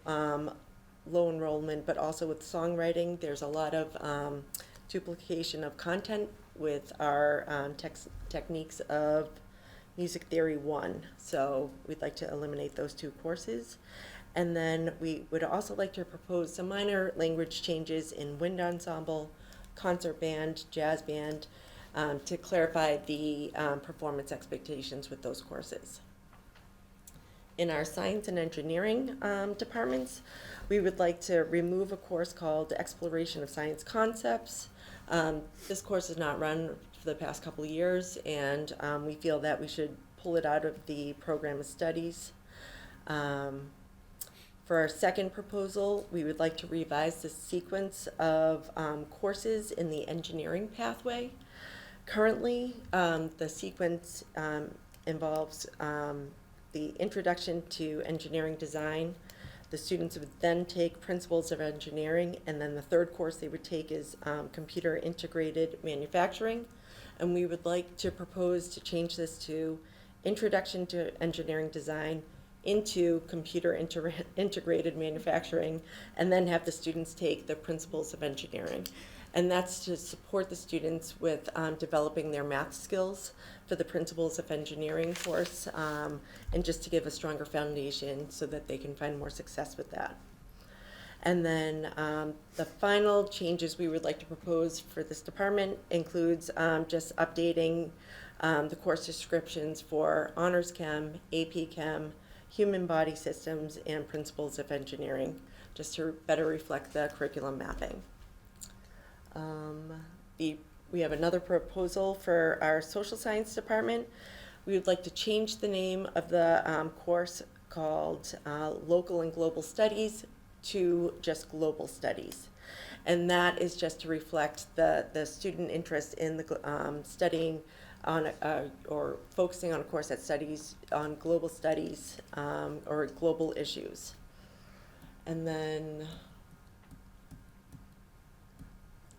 low enrollment, but also with songwriting, there's a lot of duplication of content with our techniques of Music Theory 1. So we'd like to eliminate those 2 courses. And then we would also like to propose some minor language changes in wind ensemble, concert band, jazz band, to clarify the performance expectations with those courses. In our science and engineering departments, we would like to remove a course called Exploration of Science Concepts. This course is not run for the past couple of years, and we feel that we should pull it out of the program of studies. For our second proposal, we would like to revise the sequence of courses in the engineering pathway. Currently, the sequence involves the introduction to engineering design. The students would then take principles of engineering, and then the third course they would take is computer integrated manufacturing. And we would like to propose to change this to introduction to engineering design into computer integrated manufacturing, and then have the students take the principles of engineering. And that's to support the students with developing their math skills for the principles of engineering course, and just to give a stronger foundation so that they can find more success with that. And then the final changes we would like to propose for this department includes just updating the course descriptions for Honors Chem, AP Chem, Human Body Systems, and Principles of Engineering, just to better reflect the curriculum mapping. We have another proposal for our social science department. We would like to change the name of the course called Local and Global Studies to just Global Studies. And that is just to reflect the student interest in the studying on or focusing on a course that studies on global studies or global issues. And then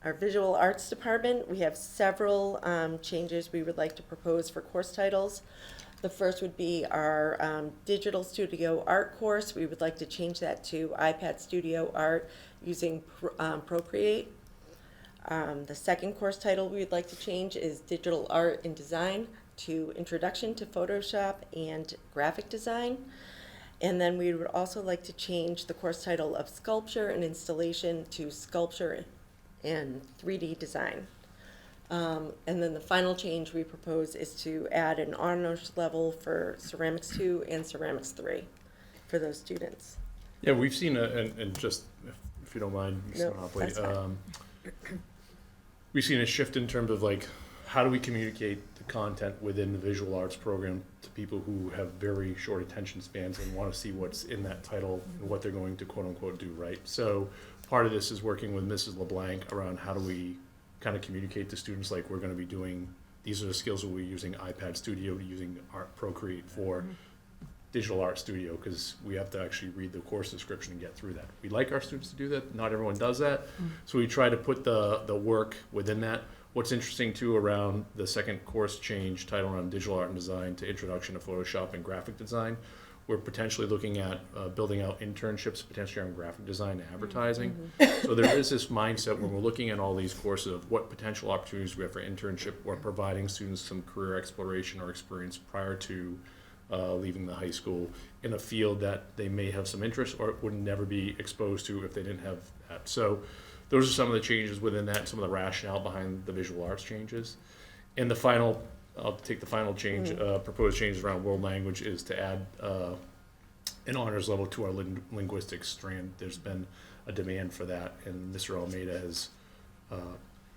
our visual arts department, we have several changes we would like to propose for course titles. The first would be our digital studio art course. We would like to change that to iPad Studio Art using Procreate. The second course title we would like to change is Digital Art and Design to Introduction to Photoshop and Graphic Design. And then we would also like to change the course title of Sculpture and Installation to Sculpture and 3D Design. And then the final change we propose is to add an honors level for Ceramics 2 and Ceramics 3 for those students. Yeah, we've seen, and just if you don't mind, Mr. No, Monopoly, that's fine. we've seen a shift in terms of like, how do we communicate the content within the visual arts program to people who have very short attention spans and want to see what's in that title and what they're going to quote unquote do, right? So part of this is working with Mrs. LeBlanc around how do we kind of communicate to students like we're going to be doing, these are the skills that we're using iPad Studio, using Art Procreate for Digital Art Studio, because we have to actually read the course description and get through that. We like our students to do that. Not everyone does that. So we try to put the work within that. What's interesting too around the second course change title around digital art and design to introduction to Photoshop and graphic design, we're potentially looking at building out internships, potentially around graphic design and advertising. So there is this mindset when we're looking at all these courses of what potential opportunities we have for internship or providing students some career exploration or experience prior to leaving the high school in a field that they may have some interest or would never be exposed to if they didn't have that. So those are some of the changes within that, some of the rationale behind the visual arts changes. And the final, I'll take the final change, proposed changes around world language is to add an honors level to our linguistics strand. There's been a demand for that, and Mr. Almeida has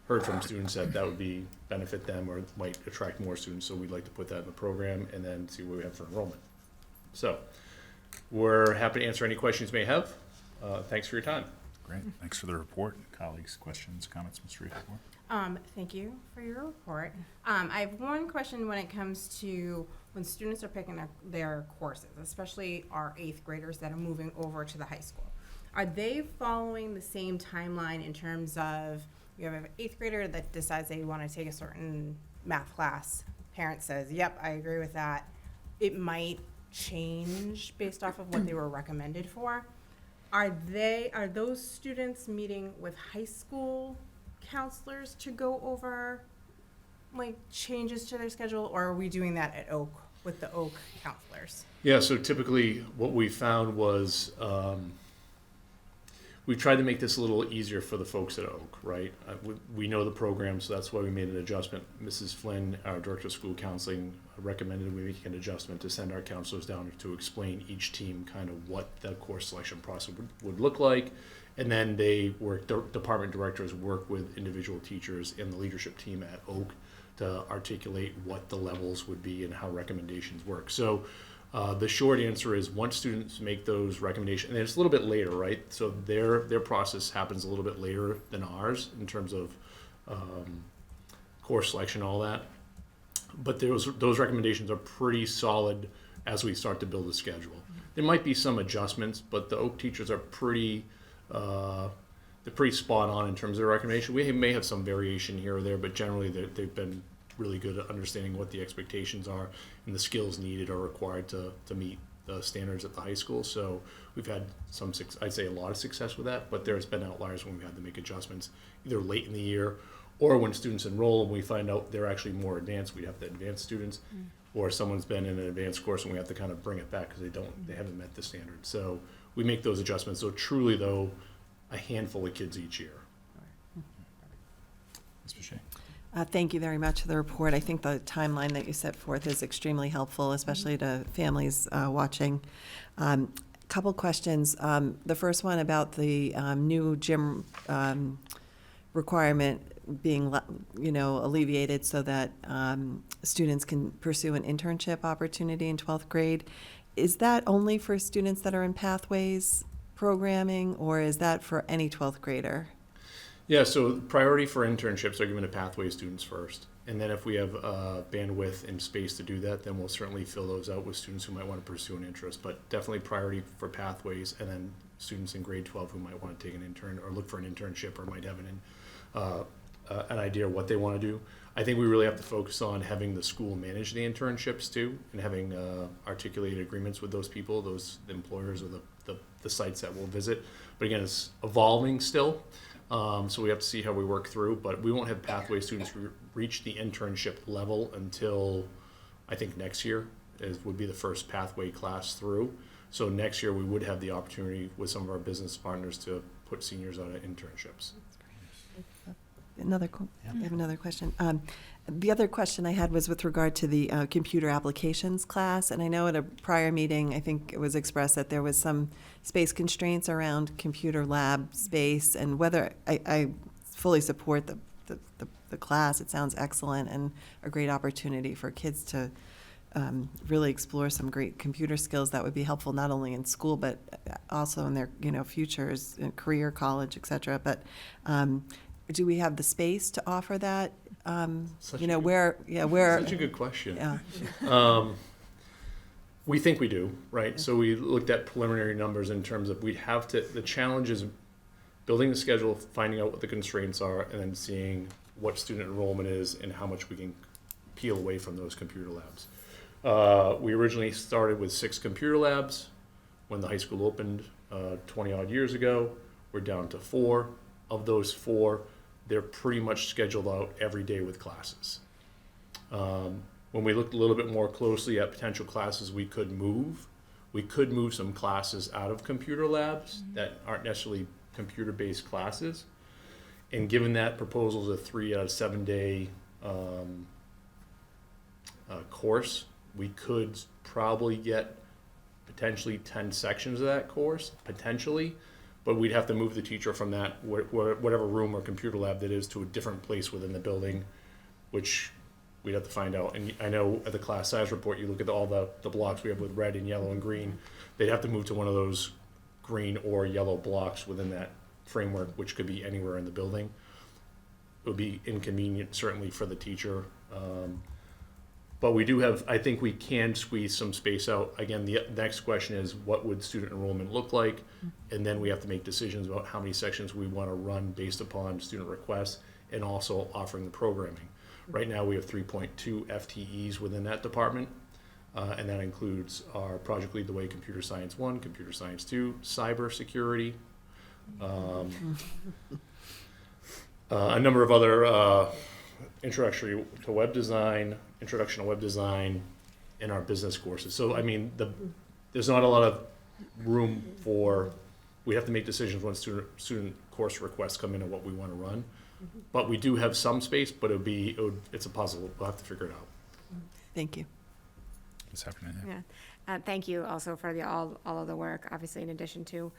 heard from students that that would be benefit them or might attract more students, so we'd like to put that in the program and then see what we have for enrollment. So we're happy to answer any questions you may have. Thanks for your time. Great. Thanks for the report. Colleagues, questions, comments, Mr. Riefenborn? Thank you for your report. I have one question when it comes to when students are picking their courses, especially our 8th graders that are moving over to the high school. Are they following the same timeline in terms of you have an 8th grader that decides they want to take a certain math class, parent says, yep, I agree with that. It might change based off of what they were recommended for. Are those students meeting with high school counselors to go over like changes to their schedule, or are we doing that at Oak with the Oak counselors? Yeah, so typically what we found was we tried to make this a little easier for the folks at Oak, right? We know the program, so that's why we made an adjustment. Mrs. Flynn, our Director of School Counseling, recommended we make an adjustment to send our counselors down to explain each team kind of what the course selection process would look like. And then they work, department directors work with individual teachers in the leadership team at Oak to articulate what the levels would be and how recommendations work. So the short answer is once students make those recommendations, and it's a little bit later, right? So their process happens a little bit later than ours in terms of course selection, all that. But those recommendations are pretty solid as we start to build a schedule. There might be some adjustments, but the Oak teachers are pretty they're pretty spot on in terms of their recommendation. We may have some variation here or there, but generally they've been really good at understanding what the expectations are and the skills needed or required to meet the standards at the high school. So we've had some, I'd say a lot of success with that, but there's been outliers when we had to make adjustments either late in the year or when students enroll and we find out they're actually more advanced, we have to advance students, or someone's been in an advanced course and we have to kind of bring it back because they haven't met the standard. So we make those adjustments. So truly though, a handful of kids each year. Ms. Boucher? Thank you very much for the report. I think the timeline that you set forth is extremely helpful, especially to families watching. Couple questions. The first one about the new gym requirement being, alleviated so that students can pursue an internship opportunity in 12th grade. Is that only for students that are in Pathways programming, or is that for any 12th grader? Yeah, so priority for internships are given to Pathway students first. And then if we have bandwidth and space to do that, then we'll certainly fill those out with students who might want to pursue an interest. But definitely priority for pathways, and then students in grade 12 who might want to take an intern or look for an internship or might have an idea of what they want to do. I think we really have to focus on having the school manage the internships too, and having articulated agreements with those people, those employers or the sites that we'll visit. But again, it's evolving still. So we have to see how we work through, but we won't have pathway students reach the internship level until I think next year would be the first pathway class through. So next year we would have the opportunity with some of our business partners to put seniors out of internships. I have another question. The other question I had was with regard to the computer applications class, and I know at a prior meeting, I think it was expressed that there was some space constraints around computer lab space, and whether I fully support the class. It sounds excellent and a great opportunity for kids to really explore some great computer skills that would be helpful not only in school but also in their futures, in career, college, et cetera. But do we have the space to offer that? Such Where? Such a good question. Yeah. We think we do, right? So we looked at preliminary numbers in terms of the challenge is building the schedule, finding out what the constraints are, and then seeing what student enrollment is and how much we can peel away from those computer labs. We originally started with 6 computer labs when the high school opened 20 odd years ago. We're down to 4. Of those 4, they're pretty much scheduled out every day with classes. When we looked a little bit more closely at potential classes we could move some classes out of computer labs that aren't necessarily computer-based classes. And given that proposal is a 3 out of 7 day course, we could probably get potentially 10 sections of that course, potentially. But we'd have to move the teacher from that, whatever room or computer lab that is, to a different place within the building, which we'd have to find out. And I know at the class size report, you look at all the blocks we have with red and yellow and green, they'd have to move to one of those green or yellow blocks within that framework, which could be anywhere in the building. It would be inconvenient, certainly, for the teacher. But we do have, I think we can squeeze some space out. Again, the next question is, what would student enrollment look like? And then we have to make decisions about how many sections we want to run based upon student requests and also offering the programming. Right now, we have 3.2 FTEs within that department, and that includes our Project Lead the Way Computer Science 1, Computer Science 2, Cyber Security, a number of other introduction to web design, in our business courses. So, I mean, there's not a lot of room for, we have to make decisions when student course requests come in and what we want to run. But we do have some space, but it's a puzzle. We'll have to figure it out. Thank you. What's happening there? Yeah. Thank you also for all of the work. Obviously, in addition to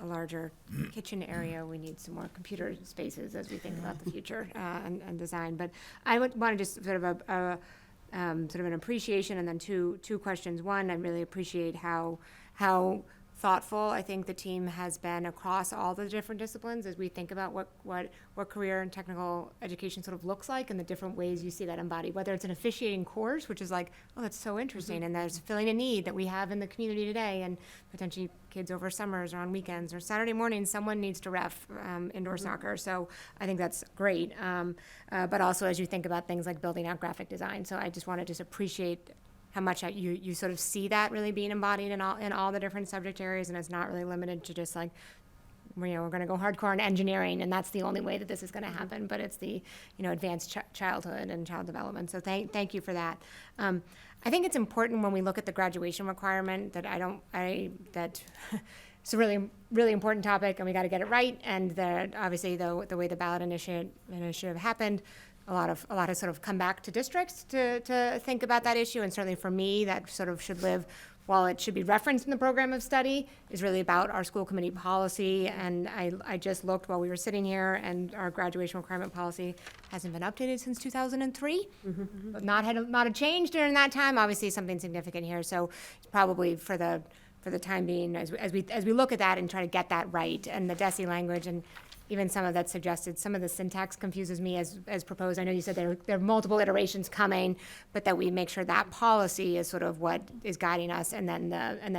a larger kitchen area, we need some more computer spaces as we think about the future and design. But I would want to just sort of sort of an appreciation, and then two questions. One, I really appreciate how thoughtful I think the team has been across all the different disciplines as we think about what career and technical education sort of looks like and the different ways you see that embodied, whether it's an officiating course, which is like, oh, that's so interesting, and there's filling a need that we have in the community today, and potentially kids over summers or on weekends or Saturday mornings, someone needs to ref indoor soccer. So I think that's great. But also as you think about things like building out graphic design. So I just want to just appreciate how much you sort of see that really being embodied in all the different subject areas, and it's not really limited to just like, we're going to go hardcore in engineering, and that's the only way that this is going to happen. But it's the advanced childhood and child development. So thank you for that. I think it's important when we look at the graduation requirement that that it's a really, really important topic, and we got to get it right. And that obviously the way the ballot initiative happened, a lot has sort of come back to districts to think about that issue, and certainly for me, that sort of should live, while it should be referenced in the program of study, is really about our school committee policy. And I just looked while we were sitting here, and our graduation requirement policy hasn't been updated since 2003, but not a change during that time. Obviously, something significant here. So probably for the time being, as we look at that and try to get that right, and the DESE language, and even some of that suggested, some of the syntax confuses me as proposed. I know you said there are multiple iterations coming, but that we make sure that policy is sort of what is guiding us, and then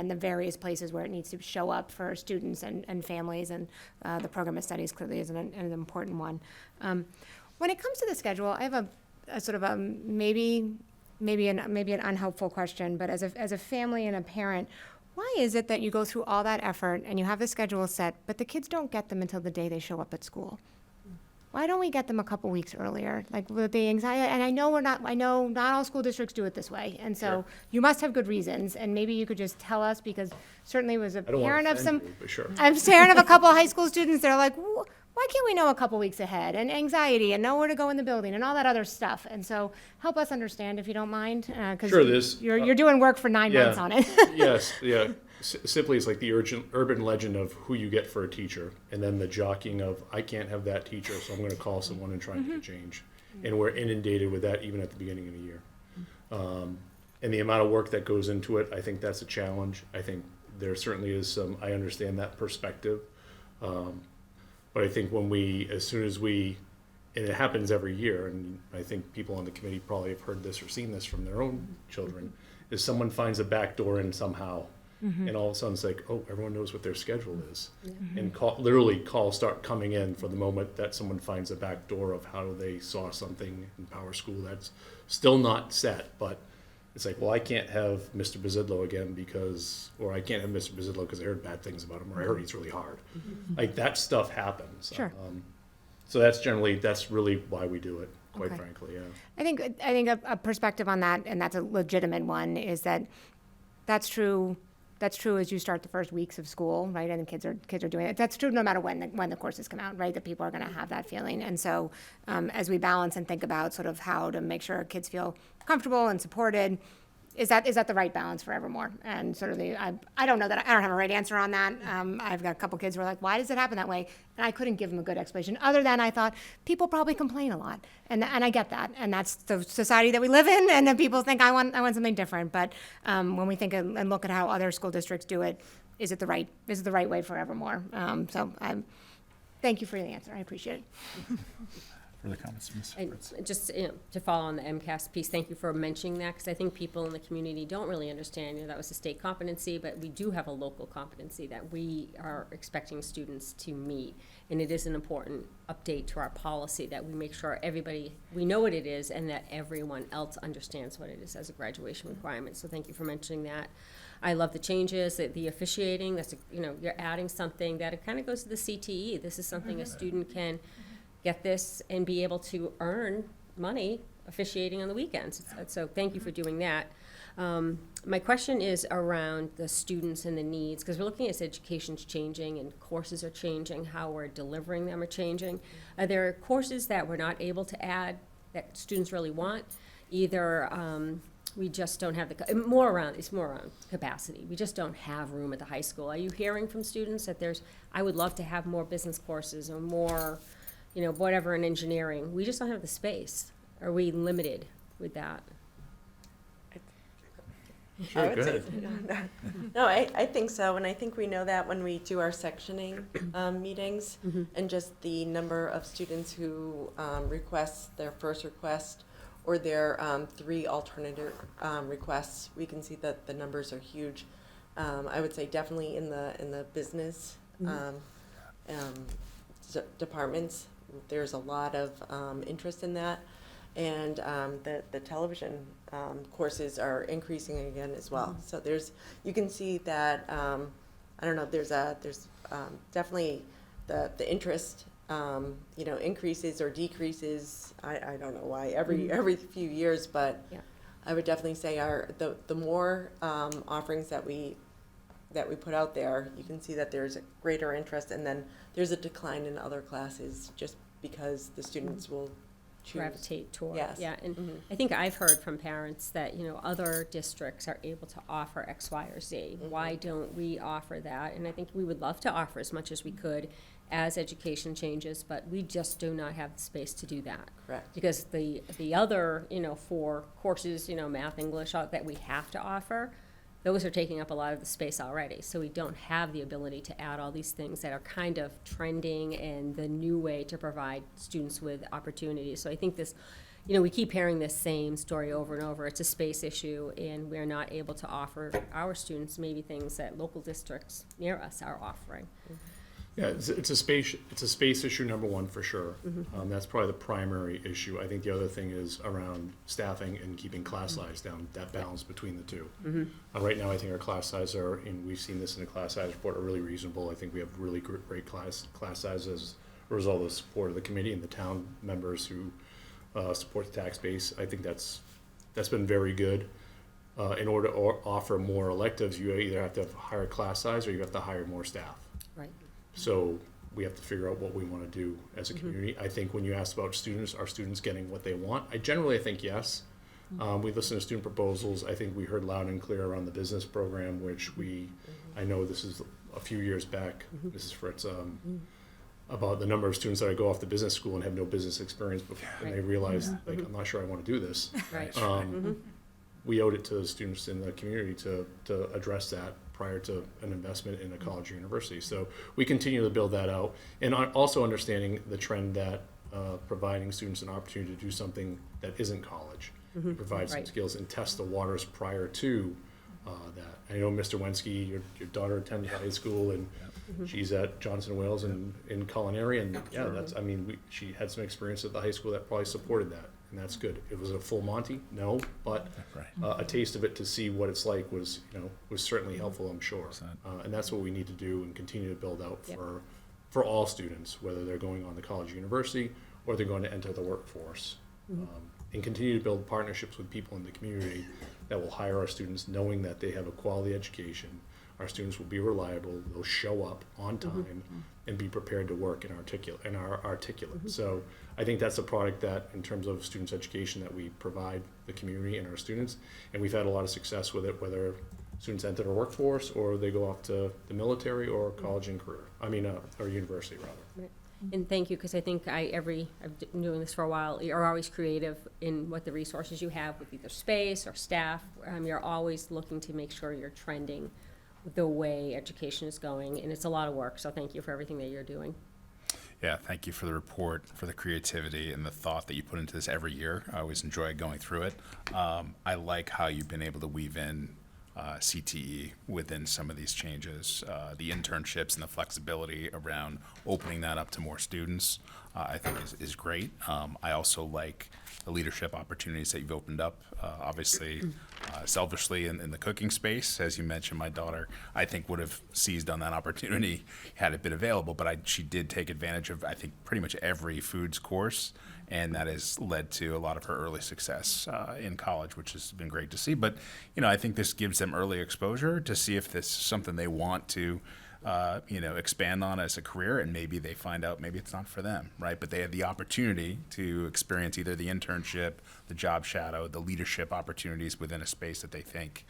the various places where it needs to show up for students and families, and the program of studies clearly is an important one. When it comes to the schedule, I have a sort of a maybe an unhelpful question, but as a family and a parent, why is it that you go through all that effort and you have the schedule set, but the kids don't get them until the day they show up at school? Why don't we get them a couple weeks earlier? Like with the anxiety, and I know not all school districts do it this way, and so Sure. you must have good reasons, and maybe you could just tell us, because certainly was a I don't want parent to of offend some, you, but sure. I'm a parent of a couple of high school students, they're like, why can't we know a couple weeks ahead? And anxiety, and know where to go in the building, and all that other stuff. And so help us understand, if you don't mind, because Sure, this- you're doing work for 9 months on it. Yes, yeah. Simply, it's like the urban legend of who you get for a teacher, and then the jockeying of, I can't have that teacher, so I'm going to call someone and try and make a change. And we're inundated with that even at the beginning of the year. And the amount of work that goes into it, I think that's a challenge. I think there certainly is some, I understand that perspective. But I think as soon as and it happens every year, and I think people on the committee probably have heard this or seen this from their own children, is someone finds a back door in somehow, and all of a sudden it's like, oh, everyone knows what their schedule is. And calls start coming in for the moment that someone finds a back door of how they saw something in Power School that's still not set, but it's like, well, I can't have Mr. Bazidlo again or I can't have Mr. Bazidlo because I heard bad things about him, or I heard he's really hard. Like, that stuff happens. Sure. So that's really why we do it, quite Okay. frankly, yeah. I think a perspective on that, and that's a legitimate one, is that's true. That's true as you start the first weeks of school, right? And the kids are doing it. That's true no matter when the courses come out, right? That people are going to have that feeling. And so, as we balance and think about sort of how to make sure kids feel comfortable and supported, is that the right balance for Evermore? And sort of I don't know that I don't have a right answer on that. I've got a couple kids who are like, why does it happen that way? And I couldn't give them a good explanation, other than I thought people probably complain a lot, and I get that, and that's the society that we live in, and then people think I want something different. But when we think and look at how other school districts do it, is it the right way for Evermore? Thank you for the answer. I appreciate it. Further comments, Ms. And Fritz? just, to follow on the MCAS piece, thank you for mentioning that, because I think people in the community don't really understand, that was a state competency, but we do have a local competency that we are expecting students to meet. And it is an important update to our policy that we make sure we know what it is, and that everyone else understands what it is as a graduation requirement. So thank you for mentioning that. I love the changes, the officiating, you're adding something that it kind of goes to the CTE. This is something a student can get this and be able to earn money officiating on the weekends. So thank you for doing that. My question is around the students and the needs, because we're looking at education's changing and courses are changing, how we're delivering them are changing. Are there courses that we're not able to add that students really want? Either we just don't have it's more around capacity. We just don't have room at the high school. Are you hearing from students that I would love to have more business courses or more, whatever in engineering? We just don't have the space. Are we limited with that? Sure, go ahead. No, I think so, and I think we know that when we do our sectioning meetings, and just the number of students who request their first request or their 3 alternative requests, we can see that the numbers are huge. I would say definitely in the business departments, there's a lot of interest in that. And the television courses are increasing again as well. So you can see that, I don't know, there's definitely the interest, increases or decreases. I don't know why every few years, but Yeah. I would definitely say the more offerings that we put out there, you can see that there's a greater interest, and then there's a decline in other classes just because the students will choose. Gravitate toward. Yes. Yeah, and I think I've heard from parents that, other districts are able to offer X, Y, or Z. Why don't we offer that? And I think we would love to offer as much as we could as education changes, but we just do not have the space to do that. Correct. Because the other, 4 courses, math, English, all that we have to offer, those are taking up a lot of the space already. So we don't have the ability to add all these things that are kind of trending and the new way to provide students with opportunities. So I think this, we keep hearing this same story over and over. It's a space issue, and we're not able to offer our students maybe things that local districts near us are offering. Yeah, it's a space issue, number one, for sure. That's probably the primary issue. I think the other thing is around staffing and keeping class size down, that balance between the two. Right now, I think our class size and we've seen this in the class size report, are really reasonable. I think we have really great class sizes as a result of the support of the committee and the town members who support the tax base. I think that's been very good. In order to offer more electives, you either have to have higher class size or you have to hire more staff. Right. So we have to figure out what we want to do as a community. I think when you asked about students, are students getting what they want? I think yes. We listened to student proposals. I think we heard loud and clear around the business program, which I know this is a few years back, Mrs. Fritz, about the number of students that go off to business school and have no business experience before, and they realize, I'm not sure I want to do this. Right. We owed it to the students in the community to address that prior to an investment in a college or university. So we continue to build that out, and also understanding the trend that providing students an opportunity to do something that isn't college, provide some skills and test the waters prior to that. I know Mr. Wensky, your daughter attended high school, and she's at Johnson Wales in culinary, and she had some experience at the high school that probably supported that. And that's good. It was a full Monty, no, but a taste of it to see what it's like was certainly helpful, I'm sure. And that's what we need to do and continue to build out for all students, whether they're going on to college or university or they're going to enter the workforce. And continue to build partnerships with people in the community that will hire our students, knowing that they have a quality education. Our students will be reliable, they'll show up on time, and be prepared to work and are articulate. So I think that's a product that, in terms of students' education, that we provide the community and our students, and we've had a lot of success with it, whether students enter the workforce or they go off to the military or college and career, or university rather. And thank you, because I think I've been doing this for a while, you're always creative in what the resources you have with either space or staff. You're always looking to make sure you're trending the way education is going, and it's a lot of work, so thank you for everything that you're doing. Yeah, thank you for the report, for the creativity and the thought that you put into this every year. I always enjoy going through it. I like how you've been able to weave in CTE within some of these changes, the internships and the flexibility around opening that up to more students, I think is great. I also like the leadership opportunities that you've opened up, obviously selfishly in the cooking space. As you mentioned, my daughter, I think, would have seized on that opportunity had it been available, but she did take advantage of, I think, pretty much every foods course, and that has led to a lot of her early success in college, which has been great to see. But, I think this gives them early exposure to see if this is something they want to expand on as a career, and maybe they find out maybe it's not for them, right? But they have the opportunity to experience either the internship, the job shadow, the leadership opportunities within a space that they think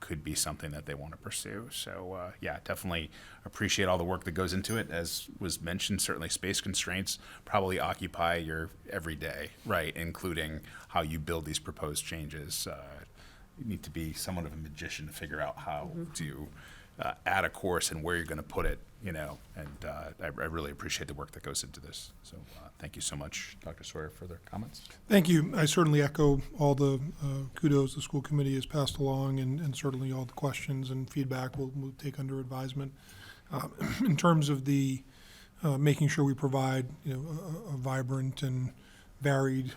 could be something that they want to pursue. So definitely appreciate all the work that goes into it. As was mentioned, certainly space constraints probably occupy your every day, right? Including how you build these proposed changes. You need to be somewhat of a magician to figure out how to add a course and where you're going to put it, and I really appreciate the work that goes into this. So thank you so much, Dr. Sawyer. Further comments? Thank you. I certainly echo all the kudos the school committee has passed along, and certainly all the questions and feedback we'll take under advisement. In terms of the making sure we provide a vibrant and varied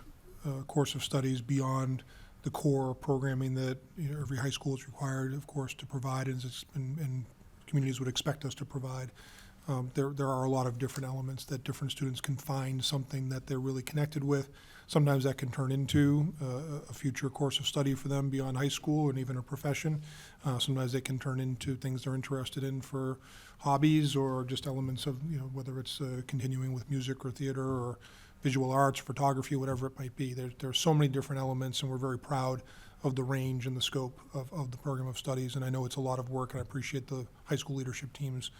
course of studies beyond the core programming that every high school is required, of course, to provide, and communities would expect us to provide. There are a lot of different elements that different students can find something that they're really connected with. Sometimes that can turn into a future course of study for them beyond high school and even a profession. Sometimes they can turn into things they're interested in for hobbies or just elements of, whether it's continuing with music or theater or visual arts, photography, whatever it might be. There's so many different elements, and we're very proud of the range and the scope of the program of studies. And I know it's a lot of work, and I appreciate the high school leadership team's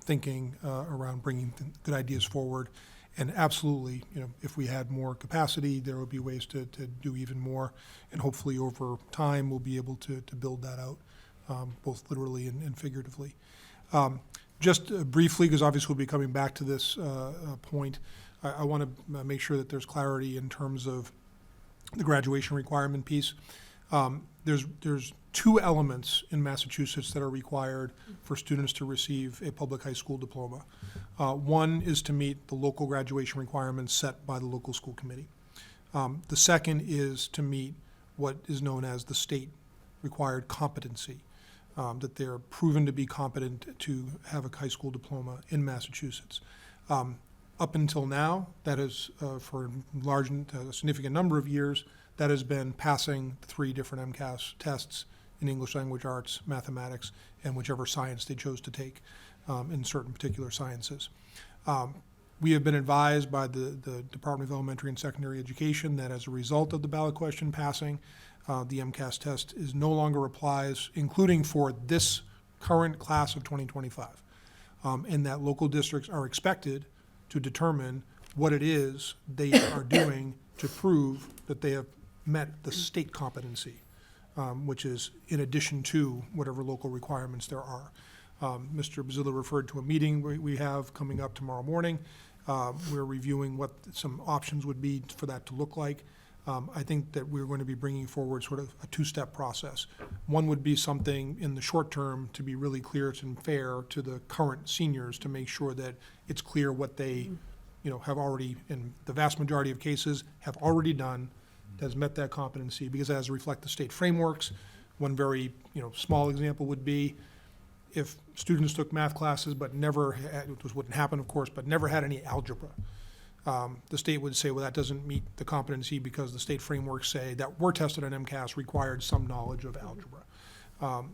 thinking around bringing good ideas forward. And absolutely, if we had more capacity, there would be ways to do even more. And hopefully over time, we'll be able to build that out. both literally and figuratively. Just briefly, because obviously we'll be coming back to this point, I want to make sure that there's clarity in terms of the graduation requirement piece. There's two elements in Massachusetts that are required for students to receive a public high school diploma. One is to meet the local graduation requirements set by the local school committee. The second is to meet what is known as the state required competency, that they're proven to be competent to have a high school diploma in Massachusetts. Up until now, that is, for a significant number of years, that has been passing 3 different MCAS tests in English language arts, mathematics, and whichever science they chose to take in certain particular sciences. We have been advised by the Department of Elementary and Secondary Education that as a result of the ballot question passing, the MCAS test no longer applies, including for this current class of 2025, and that local districts are expected to determine what it is they are doing to prove that they have met the state competency, which is in addition to whatever local requirements there are. Mr. Bazzillo referred to a meeting we have coming up tomorrow morning. We're reviewing what some options would be for that to look like. I think that we're going to be bringing forward sort of a 2-step process. One would be something in the short term to be really clear and fair to the current seniors to make sure that it's clear what they have already, in the vast majority of cases, have already done, has met that competency, because it has to reflect the state frameworks. One very small example would be if students took math classes but never had, which wouldn't happen of course, but never had any algebra. The state would say, well, that doesn't meet the competency because the state frameworks say that were tested on MCAS required some knowledge of algebra.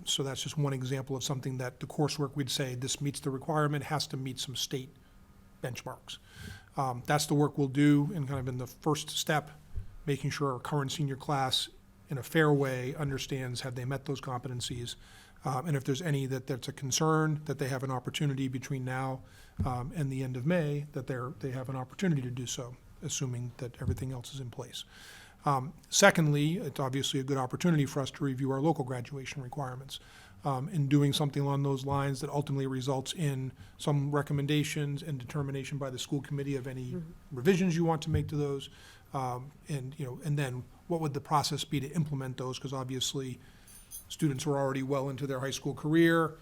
So that's just one example of something that the coursework we'd say this meets the requirement, has to meet some state benchmarks. That's the work we'll do in kind of in the first step, making sure our current senior class in a fair way understands have they met those competencies. And if there's any that's a concern, that they have an opportunity between now and the end of May, that they have an opportunity to do so, assuming that everything else is in place. Secondly, it's obviously a good opportunity for us to review our local graduation requirements. In doing something along those lines that ultimately results in some recommendations and determination by the school committee of any revisions you want to make to those, and then what would the process be to implement those? Because obviously, students who are already well into their high school career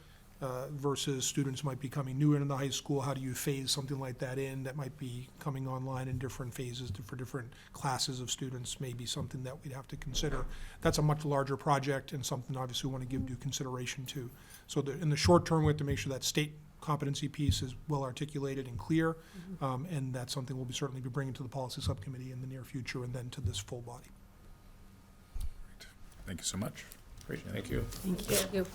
versus students might be coming new into the high school. How do you phase something like that in that might be coming online in different phases for different classes of students? May be something that we'd have to consider. That's a much larger project and something obviously we want to give due consideration to. So in the short term, we have to make sure that state competency piece is well articulated and clear, and that's something we'll certainly be bringing to the policy subcommittee in the near future and then to this full body. Thank you so much. Great, thank you. Thank you.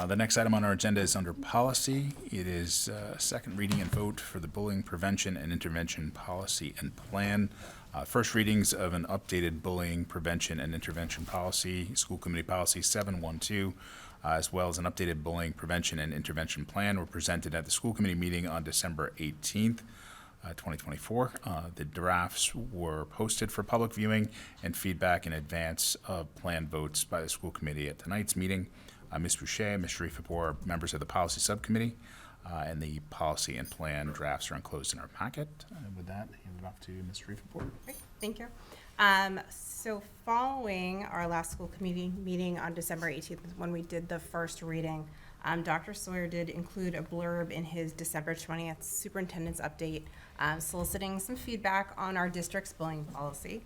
The next item on our agenda is under policy. It is second reading and vote for the bullying prevention and intervention policy and plan. First readings of an updated bullying prevention and intervention policy, school committee policy 712, as well as an updated bullying prevention and intervention plan were presented at the school committee meeting on December 18th. 2024. The drafts were posted for public viewing and feedback in advance of planned votes by the school committee at tonight's meeting. Ms. Boucher, Ms. Sharifa, members of the policy subcommittee, and the policy and plan drafts are enclosed in our packet. With that, hand it off to Ms. Sharifa. Great, thank you. So following our last school committee meeting on December 18th, when we did the first reading, Dr. Sawyer did include a blurb in his December 20th superintendent's update, soliciting some feedback on our district's bullying policy.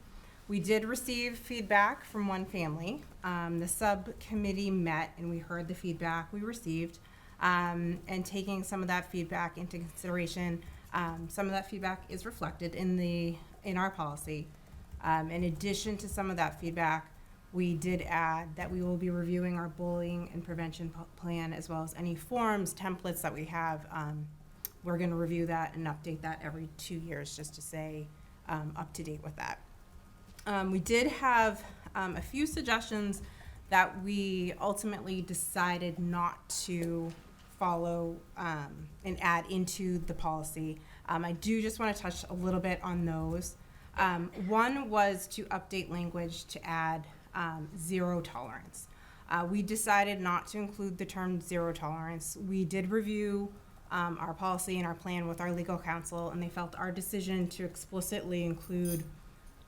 We did receive feedback from one family. The subcommittee met and we heard the feedback we received, and taking some of that feedback into consideration, some of that feedback is reflected in our policy. In addition to some of that feedback, we did add that we will be reviewing our bullying and prevention plan as well as any forms, templates that we have. We're going to review that and update that every 2 years just to stay up to date with that. We did have a few suggestions that we ultimately decided not to follow and add into the policy. I do just want to touch a little bit on those. One was to update language to add zero tolerance. We decided not to include the term zero tolerance. We did review our policy and our plan with our legal counsel, and they felt our decision to explicitly include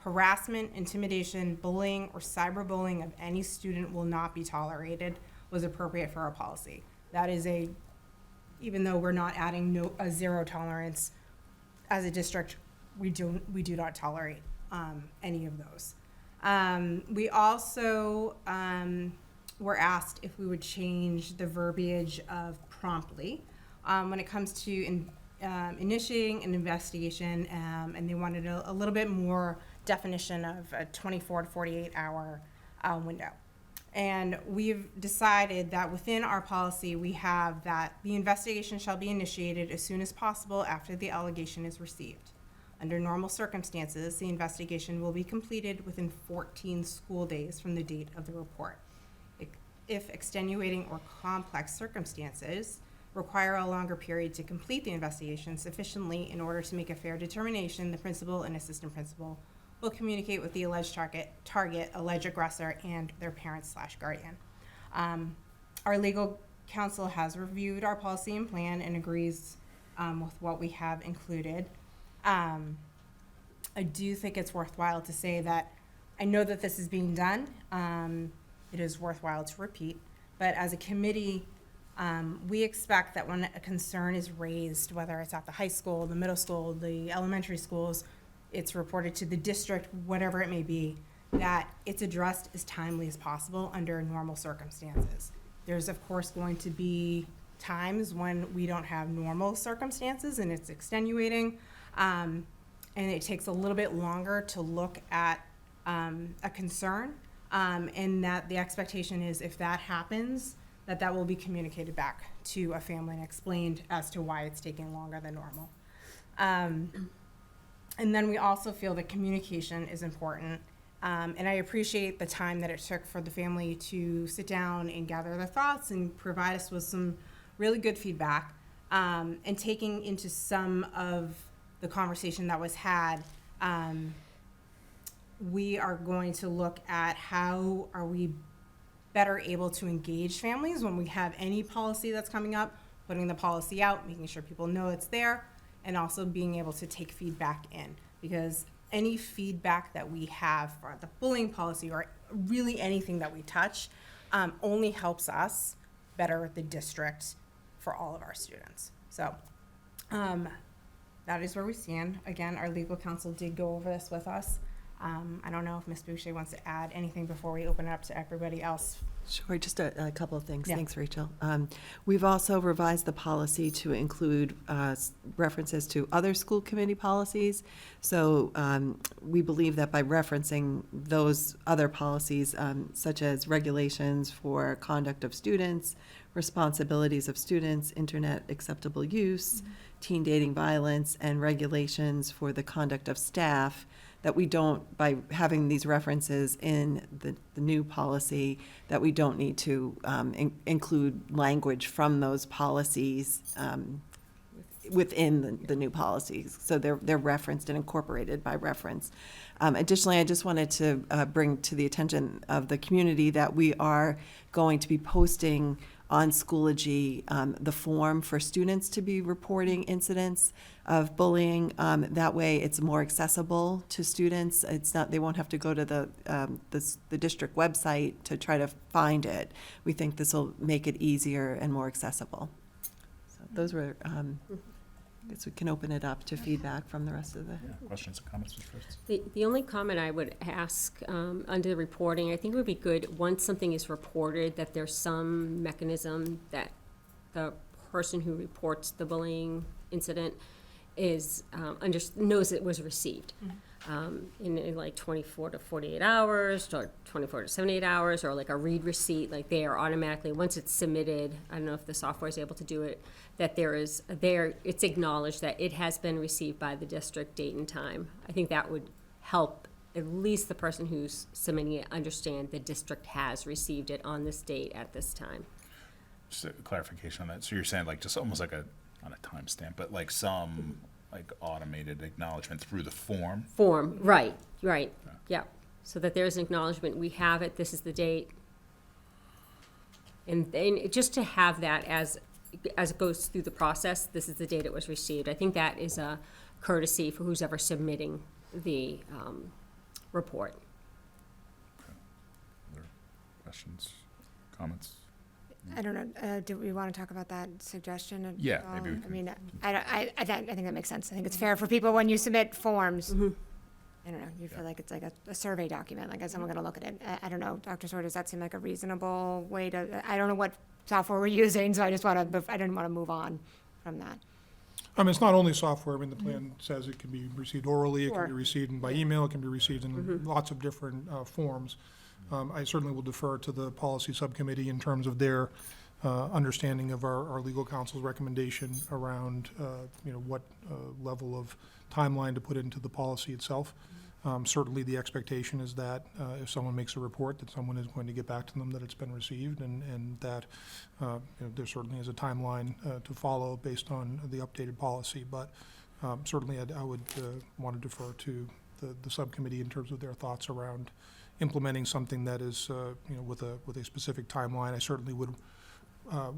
harassment, intimidation, bullying, or cyberbullying of any student will not be tolerated was appropriate for our policy. That is even though we're not adding a zero tolerance, as a district, we do not tolerate any of those. We also were asked if we would change the verbiage of promptly when it comes to initiating an investigation, and they wanted a little bit more definition of a 24 to 48 hour window. And we've decided that within our policy, we have that the investigation shall be initiated as soon as possible after the allegation is received. Under normal circumstances, the investigation will be completed within 14 school days from the date of the report. If extenuating or complex circumstances require a longer period to complete the investigation sufficiently in order to make a fair determination, the principal and assistant principal will communicate with the alleged target, alleged aggressor, and their parent/guardian. Our legal counsel has reviewed our policy and plan and agrees with what we have included. I do think it's worthwhile to say that I know that this is being done. It is worthwhile to repeat, but as a committee, we expect that when a concern is raised, whether it's at the high school, the middle school, the elementary schools, it's reported to the district, whatever it may be, that it's addressed as timely as possible under normal circumstances. There's of course going to be times when we don't have normal circumstances and it's extenuating, and it takes a little bit longer to look at a concern, and that the expectation is if that happens, that will be communicated back to a family and explained as to why it's taking longer than normal. And then we also feel that communication is important. And I appreciate the time that it took for the family to sit down and gather their thoughts and provide us with some really good feedback, and taking into some of the conversation that was had. We are going to look at how are we better able to engage families when we have any policy that's coming up, putting the policy out, making sure people know it's there, and also being able to take feedback in, because any feedback that we have for the bullying policy or really anything that we touch only helps us better the district for all of our students. So that is where we stand. Again, our legal counsel did go over this with us. I don't know if Ms. Boucher wants to add anything before we open it up to everybody else. Sure, just a couple of things. Yeah. Thanks, Rachel. We've also revised the policy to include references to other school committee policies. So we believe that by referencing those other policies, such as regulations for conduct of students, responsibilities of students, internet acceptable use, teen dating violence, and regulations for the conduct of staff, that we don't, by having these references in the new policy, that we don't need to include language from those policies within the new policies. So they're referenced and incorporated by reference. Additionally, I just wanted to bring to the attention of the community that we are going to be posting on Schoology the form for students to be reporting incidents of bullying. That way it's more accessible to students. It's not, they won't have to go to the district website to try to find it. We think this will make it easier and more accessible. So those were, I guess we can open it up to feedback from the rest of the. Yeah, questions and comments, Ms. Fritz? The only comment I would ask under the reporting, I think it would be good, once something is reported, that there's some mechanism that the person who reports the bullying incident is knows it was received. In like 24 to 48 hours, or 24 to 78 hours, or like a read receipt, like they are automatically, once it's submitted, I don't know if the software is able to do it, that it's acknowledged that it has been received by the district, date and time. I think that would help at least the person who's submitting it understand the district has received it on this date at this time. Just a clarification on that. So you're saying like just almost like not a timestamp, but like some like automated acknowledgement through the form? Right, yeah. So that there's an acknowledgement, we have it, this is the date. And then just to have that as it goes through the process, this is the date it was received. I think that is a courtesy for who's ever submitting the report. Other questions, comments? I don't know, do we want to talk about that suggestion at Yeah, all? maybe we I can. mean, I think that makes sense. I think it's fair for people when you submit forms. I don't know, you feel like it's like a survey document, like is someone gonna look at it? I don't know, Dr. Sawyer, does that seem like a reasonable way to, I don't know what software we're using, so I didn't wanna move on from that. It's not only software. I mean, the plan says it can be received orally, it can be Sure. received by email, it can be received in lots of different forms. I certainly will defer to the policy subcommittee in terms of their understanding of our legal counsel's recommendation around, what level of timeline to put into the policy itself. Certainly, the expectation is that if someone makes a report, that someone is going to get back to them that it's been received, and that there certainly is a timeline to follow based on the updated policy. But certainly, I would want to defer to the subcommittee in terms of their thoughts around implementing something that is, with a specific timeline. I certainly would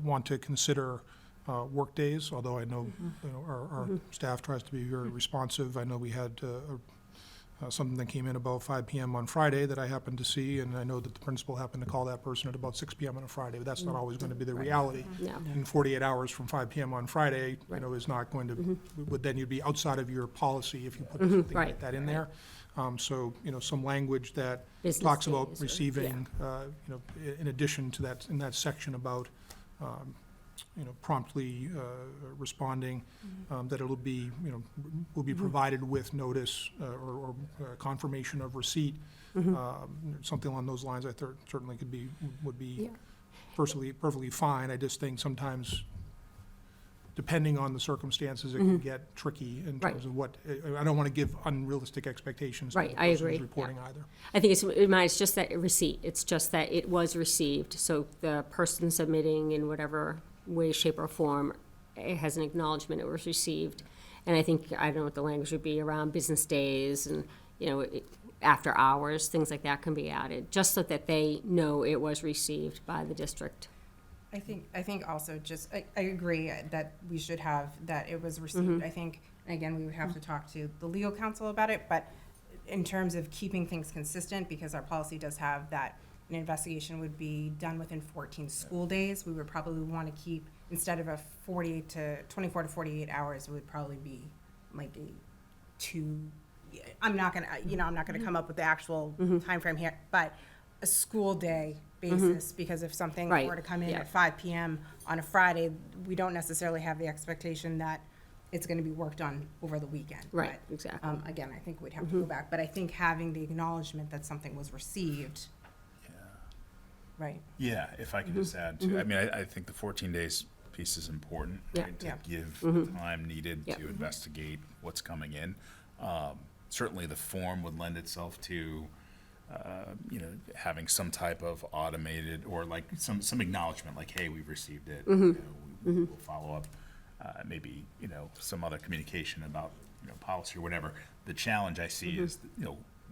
want to consider work days, although I know, our staff tries to be very responsive. I know we had something that came in about 5 p.m. on Friday that I happened to see, and I know that the principal happened to call that person at about 6 p.m. on a Friday, but that's not always going to be the reality. No. In 48 hours from 5 p.m. on Friday, is not going to, then you'd be outside of your policy if you put something like Right. that in there. So, some language that Business talks about days or- receiving, in addition to that, in that section about, promptly responding, that it'll be, will be provided with notice or confirmation of receipt. Something along those lines, certainly would be perfectly fine. I just think sometimes, depending on the circumstances, it can get tricky in Right. terms of what, I don't want to give unrealistic expectations to Right, the I person who's agree, reporting either. I think it's just that receipt, it's just that it was received, so the person submitting in whatever way, shape, or form, it has an acknowledgement it was received. And I think, I don't know what the language would be around business days and, after hours, things like that can be added, just so that they know it was received by the district. I think also just, I agree that we should have, that it was received. I think, and again, we would have to talk to the legal counsel about it, but in terms of keeping things consistent, because our policy does have that an investigation would be done within 14 school days, we would probably want to keep, instead of a 24 to 48 hours, it would probably be like I'm not gonna come up with the actual timeframe here, but a school day basis, because if something Right, were to come in yeah. at 5 p.m. on a Friday, we don't necessarily have the expectation that it's gonna be worked on over the weekend. Right, But, exactly. again, I think we'd have to go back, but I think having the acknowledgement that something was received, right? Yeah, if I could just add to, I mean, I think the 14 days piece is important, Yeah. right? To Yeah. give the time needed Yeah. to investigate what's coming in. Certainly, the form would lend itself to, having some type of automated or like some acknowledgement, like, hey, we've received it. We'll follow up. Maybe, some other communication about, policy or whatever. The challenge I see is,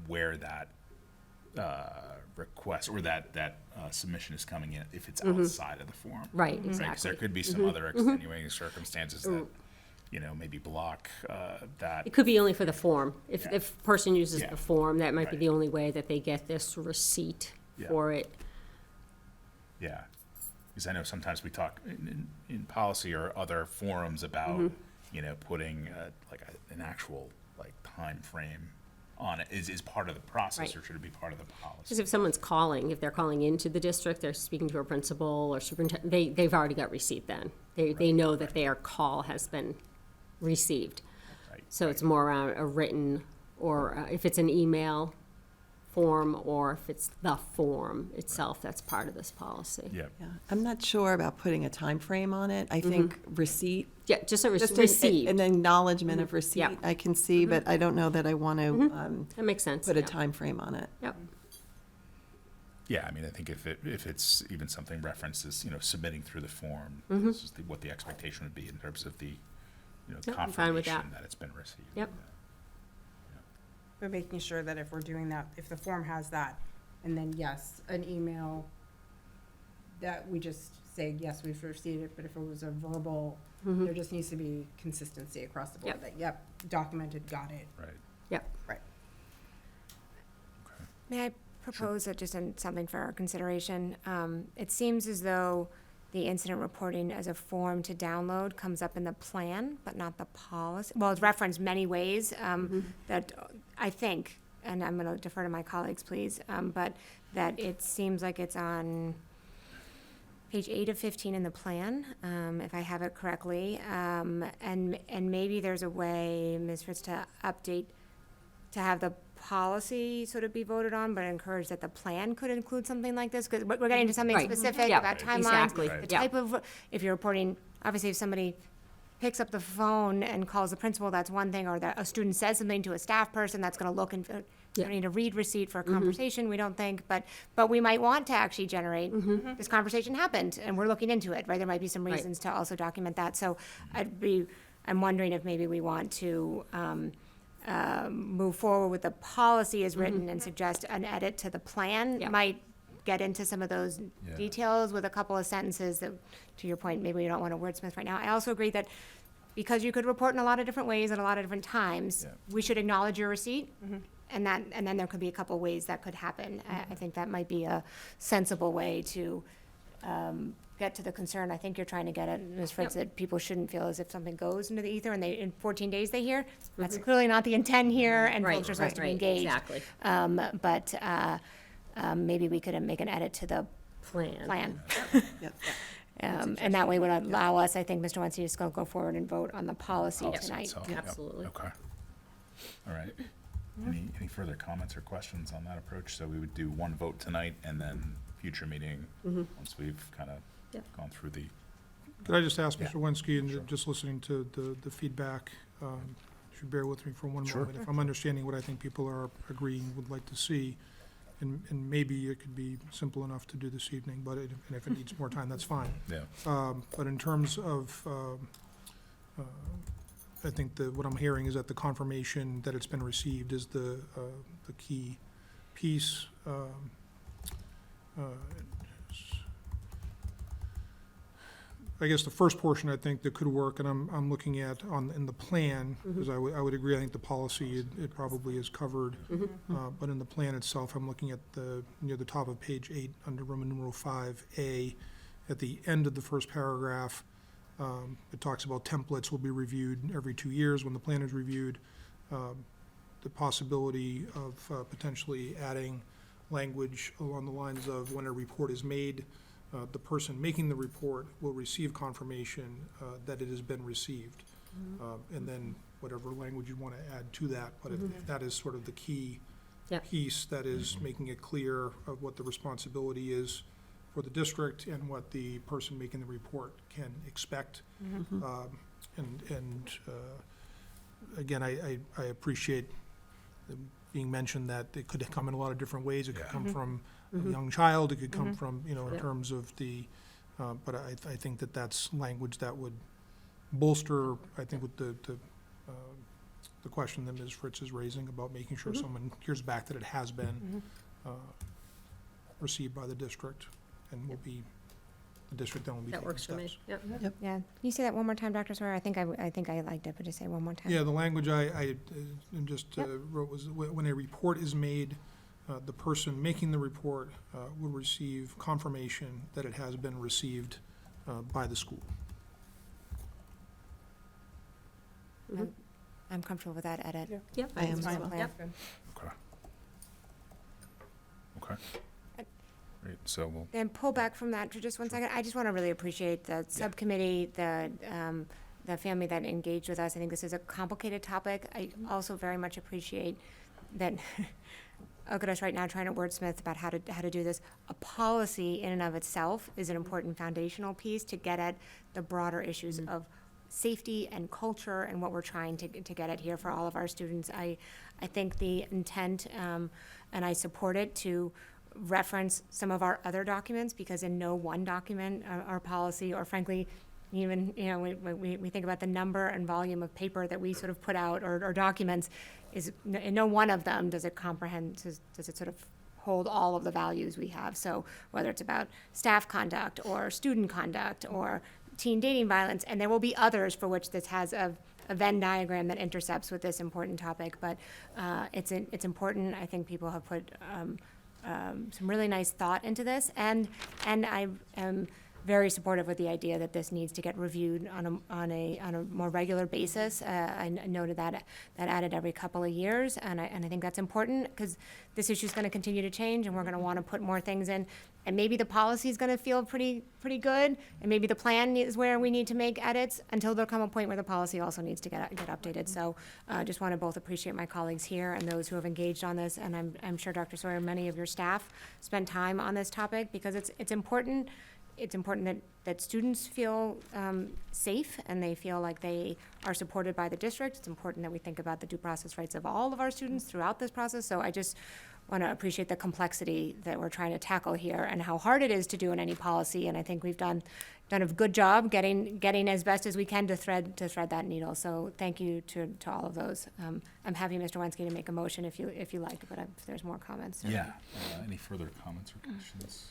where that request or that submission is coming in, if it's outside of the form. Right, Because there exactly. could be some other extenuating circumstances that, maybe block that. It could be only for the form. If a person uses Yeah. the form, that might be Right. the only way that they get this receipt Yeah. for it. Yeah, because I know sometimes we talk in policy or other forums about, putting an actual time frame on it. Is part of the process, Right. or should it be part of the policy? Because if someone's calling, if they're calling into the district, they're speaking to a principal or superintendent, they've already got receipt then. They know that their call has been received. Right. So it's more around a written, or if it's an email form, or if it's the form itself, that's part of this policy. Yeah. Yeah, I'm not sure about putting a time frame on it. I think receipt, Yeah, just a just receipt. an acknowledgement of receipt, Yeah. I can see, but I don't know that I want to That makes sense. put a yeah. time frame on it. Yep. Yeah, I mean, I think if it's even something references, submitting through the form, this is what the expectation would be in terms of the, Yep, I'm fine with confirmation that. that it's been received. Yep. We're making sure that if we're doing that, if the form has that, and then yes, an email that we just say, yes, we've received it, but if it was a verbal, Mhm. there just needs to be consistency across the board, Yep. that, yep, documented, got it. Right. Yep. Right. May I propose just something for our consideration? It seems as though the incident reporting as a form to download comes up in the plan, but not the policy. Well, it's referenced many ways, that I think, and I'm gonna defer to my colleagues, please, but that it seems like it's on page 8 of 15 in the plan, if I have it correctly. And maybe there's a way, Ms. Fritz, to update, to have the policy sort of be voted on, but encourage that the plan could include something like this, because we're getting into something Right. specific Yeah, about timelines. exactly. The Yeah. type of, if you're reporting, obviously if somebody picks up the phone and calls the principal, that's one thing, or that a student says something to a staff person, that's gonna look and, you don't need a read receipt for a conversation, we don't think, but we might want to actually generate, this conversation happened, and we're looking into it, right? There might be some Right. reasons to also document that, so I'm wondering if maybe we want to, move forward with the policy as written and suggest an edit to the plan. Yeah. Might get into some of those details with a couple of sentences that, to your point, maybe we don't want to wordsmith right now. I also agree that because you could report in a lot of different ways at a lot of different times, we should acknowledge your receipt. And then there could be a couple ways that could happen. I think that might be a sensible way to, get to the concern I think you're trying to get at, Ms. Fritz, that people shouldn't feel as if something goes into the ether and in 14 days they hear. That's clearly not the intent here, and Right, folks are supposed to be right, engaged. exactly. But maybe we could make an edit to the plan. Yep. And that way would allow us, I think, Mr. Wentz, to just go forward and vote on the policy Policy tonight. itself. Yep. Absolutely. Okay. All right. Any further comments or questions on that approach? So we would do one vote tonight and then future meeting, once we've kind of Yep. gone through the, Could I just ask Yeah. Mr. Wensky, and Sure. just listening to the feedback, if you bear with me for one Sure. moment. If I'm understanding what I think people are agreeing, would like to see, and maybe it could be simple enough to do this evening, but and if it needs more time, that's fine. yeah, But in terms of, I think what I'm hearing is that the confirmation that it's been received is the key piece. I guess the first portion, I think, that could work, and I'm looking at in the plan, because I would agree, I think the policy, it probably is covered. But in the plan itself, I'm looking at near the top of page 8, under Roman numeral 5A, at the end of the first paragraph, it talks about templates will be reviewed every 2 years when the plan is reviewed. The possibility of potentially adding language along the lines of when a report is made, the person making the report will receive confirmation that it has been received. And then whatever language you want to add to that, but if that is sort of the key Yeah. piece, that is making it clear of what the responsibility is for the district and what the person making the report can expect. Again, I appreciate it being mentioned that it could come in a lot of different ways. It could come from a young child, it could come from, in Yeah. terms of the, but I think that that's language that would bolster, I think, with the question that Ms. Fritz is raising about making sure someone hears back that it has been received by the district and will be, the district then will be That taking works for me. steps. Yep. Yeah, can you say that one more time, Dr. Sawyer? I think I liked it, but just say it one more time. Yeah, the language I just wrote was, when a report is made, the person making the report will receive confirmation that it has been received by the school. I'm comfortable with that edit. Yep. I am as Fine well. plan. okay. Great, so we'll, Then pull back from that for just one second. I just want to really appreciate the subcommittee, the family that engaged with us. I think this is a complicated topic. I also very much appreciate that Okadosh right now trying to wordsmith about how to do this. A policy in and of itself is an important foundational piece to get at the broader issues of safety and culture and what we're trying to get at here for all of our students. I think the intent, and I support it, to reference some of our other documents, because in no one document, our policy, or frankly, even, we think about the number and volume of paper that we sort of put out, or documents, is, in no one of them does it comprehend, does it sort of hold all of the values we have. So whether it's about staff conduct or student conduct or teen dating violence, and there will be others for which this has a Venn diagram that intercepts with this important topic, but it's important. I think people have put some really nice thought into this, and I am very supportive with the idea that this needs to get reviewed on a more regular basis. I noted that added every couple of years, and I think that's important because this issue is going to continue to change, and we're going to want to put more things in. And maybe the policy is going to feel pretty good, and maybe the plan is where we need to make edits until there'll come a point where the policy also needs to get updated. So just want to both appreciate my colleagues here and those who have engaged on this, and I'm sure, Dr. Sawyer, many of your staff spend time on this topic because it's important. It's important that students feel safe and they feel like they are supported by the district. It's important that we think about the due process rights of all of our students throughout this process. So I just want to appreciate the complexity that we're trying to tackle here and how hard it is to do in any policy. And I think we've done a good job getting as best as we can to thread that needle. So thank you to all of those. I'm happy, Mr. Wensky, to make a motion if you like, but if there's more comments. Yeah. Any further comments or questions?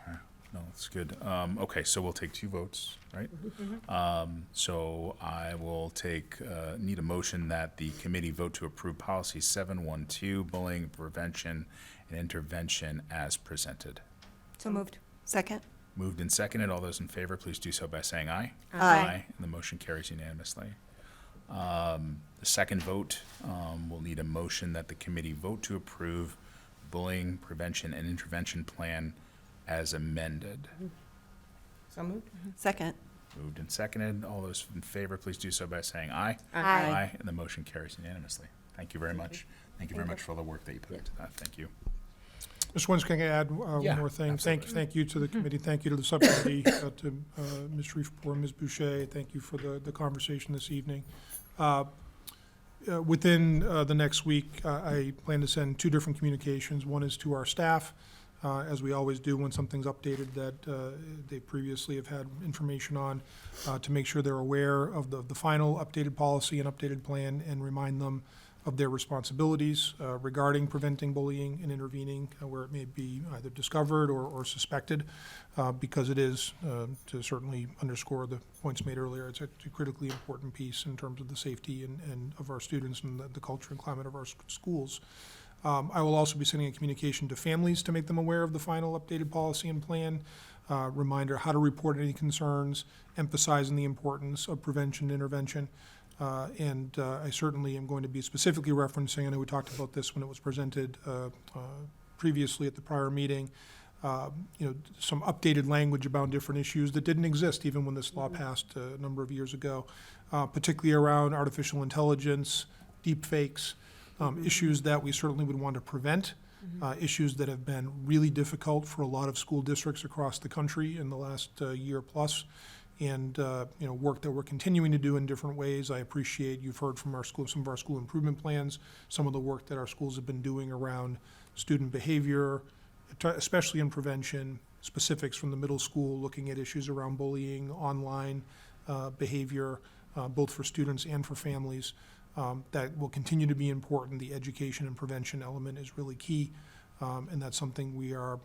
Okay. No, that's good. Okay, so we'll take 2 votes, right? So I will need a motion that the committee vote to approve policy 712, bullying prevention and intervention as presented. So moved. Second? Moved and seconded. All those in favor, please do so by saying aye. Aye. And the motion carries unanimously. The second vote, we'll need a motion that the committee vote to approve bullying prevention and intervention plan as amended. So moved. Second? Moved and seconded. All those in favor, please do so by saying aye. Aye. And the motion carries unanimously. Thank you very much. Thank you very much for all the work that you put into that. Thank you. Mr. Wens, can I add Yeah, one more thing? absolutely. Thank you to the committee, thank you to the subcommittee, to Ms. Shreveport, Ms. Boucher, thank you for the conversation this evening. Within the next week, I plan to send 2 different communications. One is to our staff, as we always do when something's updated that they previously have had information on, to make sure they're aware of the final updated policy and updated plan and remind them of their responsibilities regarding preventing bullying and intervening where it may be either discovered or suspected, because it is, to certainly underscore the points made earlier, it's a critically important piece in terms of the safety and of our students and the culture and climate of our schools. I will also be sending a communication to families to make them aware of the final updated policy and plan, reminder how to report any concerns, emphasizing the importance of prevention and intervention. And I certainly am going to be specifically referencing, I know we talked about this when it was presented previously at the prior meeting, some updated language about different issues that didn't exist even when this law passed a number of years ago, particularly around artificial intelligence, deep fakes, issues that we certainly would want to prevent, issues that have been really difficult for a lot of school districts across the country in the last year plus. And work that we're continuing to do in different ways. I appreciate you've heard from our school, some of our school improvement plans, some of the work that our schools have been doing around student behavior, especially in prevention, specifics from the middle school, looking at issues around bullying, online behavior, both for students and for families. That will continue to be important. The education and prevention element is really key. And that's something we are,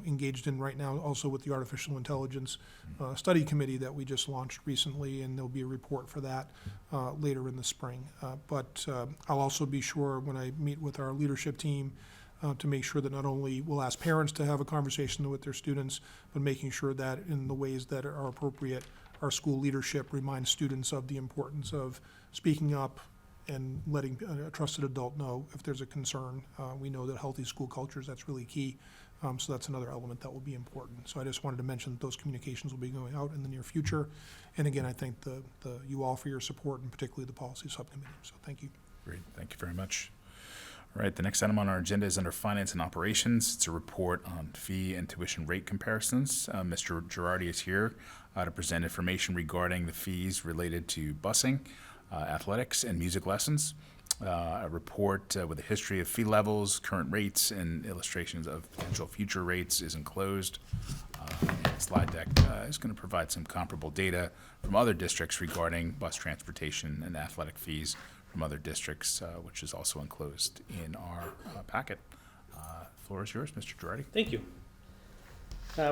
engaged in right now, also with the Artificial Intelligence Study Committee that we just launched recently, and there'll be a report for that later in the spring. But I'll also be sure when I meet with our leadership team to make sure that not only we'll ask parents to have a conversation with their students, but making sure that in the ways that are appropriate, our school leadership reminds students of the importance of speaking up and letting a trusted adult know if there's a concern. We know that healthy school cultures, that's really key. So that's another element that will be important. So I just wanted to mention that those communications will be going out in the near future. And again, I thank you all for your support, and particularly the policy subcommittee. So thank you. Great, thank you very much. All right, the next item on our agenda is under Finance and Operations. It's a report on fee and tuition rate comparisons. Mr. Girardi is here to present information regarding the fees related to busing, athletics, and music lessons. A report with a history of fee levels, current rates, and illustrations of potential future rates is enclosed. The slide deck is going to provide some comparable data from other districts regarding bus transportation and athletic fees from other districts, which is also enclosed in our packet. Floor is yours, Mr. Girardi. Thank you.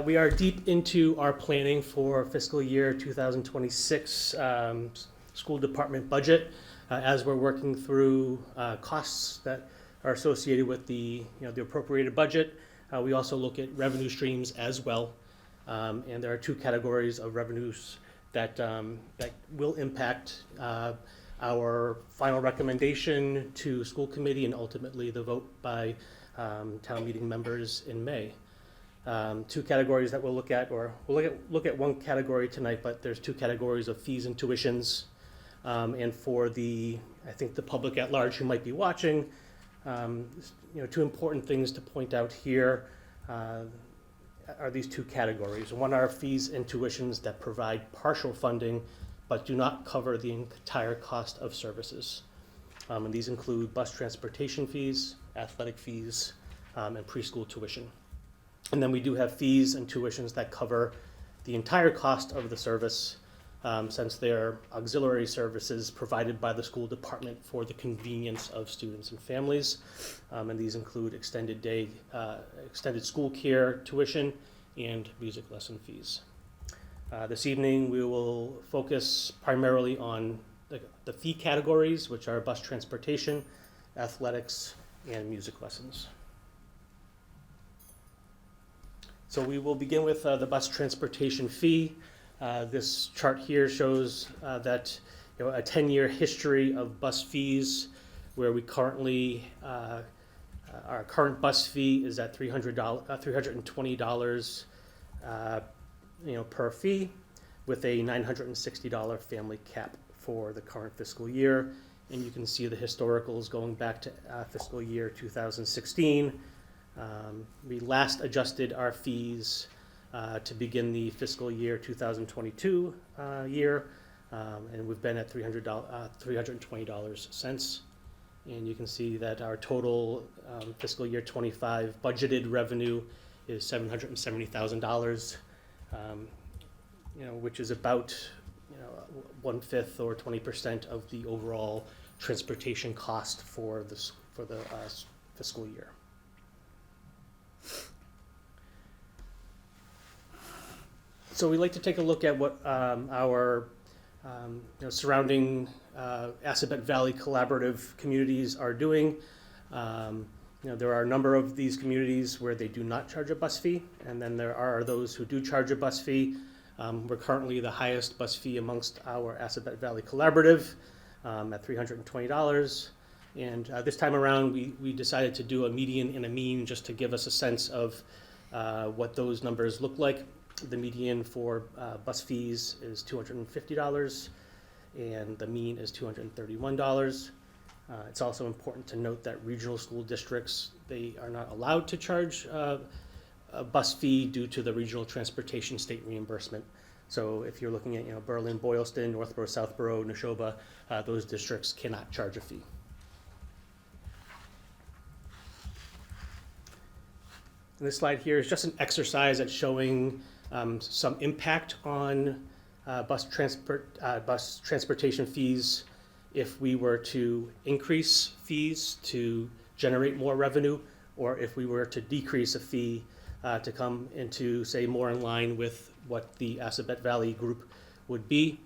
We are deep into our planning for fiscal year 2026 school department budget as we're working through costs that are associated with the appropriated budget. We also look at revenue streams as well, and there are two categories of revenues that will impact our final recommendation to school committee and ultimately the vote by town meeting members in May. Two categories that we'll look at, or we'll look at one category tonight, but there's two categories of fees and tuitions. And for I think the public at large who might be watching, two important things to point out here are these two categories. One are fees and tuitions that provide partial funding, but do not cover the entire cost of services. And these include bus transportation fees, athletic fees, and preschool tuition. And then we do have fees and tuitions that cover the entire cost of the service, since they're auxiliary services provided by the school department for the convenience of students and families. And these include extended school care tuition and music lesson fees. This evening we will focus primarily on the fee categories, which are bus transportation, athletics, and music lessons. So we will begin with the bus transportation fee. This chart here shows that a 10-year history of bus fees, where we currently our current bus fee is at $320 per fee, with a $960 family cap for the current fiscal year. And you can see the historicals going back to fiscal year 2016. We last adjusted our fees to begin the fiscal year 2022 year, and we've been at $320 since. And you can see that our total fiscal year 25 budgeted revenue is $770,000, which is about 1/5 or 20% of the overall transportation cost for the fiscal year. So we'd like to take a look at what our surrounding Assabet Valley collaborative communities are doing. There are a number of these communities where they do not charge a bus fee, and then there are those who do charge a bus fee. We're currently the highest bus fee amongst our Assabet Valley collaborative at $320. And this time around, we decided to do a median and a mean just to give us a sense of what those numbers look like. The median for bus fees is $250, and the mean is $231. It's also important to note that regional school districts, they are not allowed to charge a bus fee due to the regional transportation state reimbursement. So if you're looking at Berlin, Boylston, Northborough, Southborough, Neshoba, those districts cannot charge a fee. And this slide here is just an exercise at showing some impact on bus transportation fees if we were to increase fees to generate more revenue, or if we were to decrease a fee to come into, say, more in line with what the Assabet Valley group would be.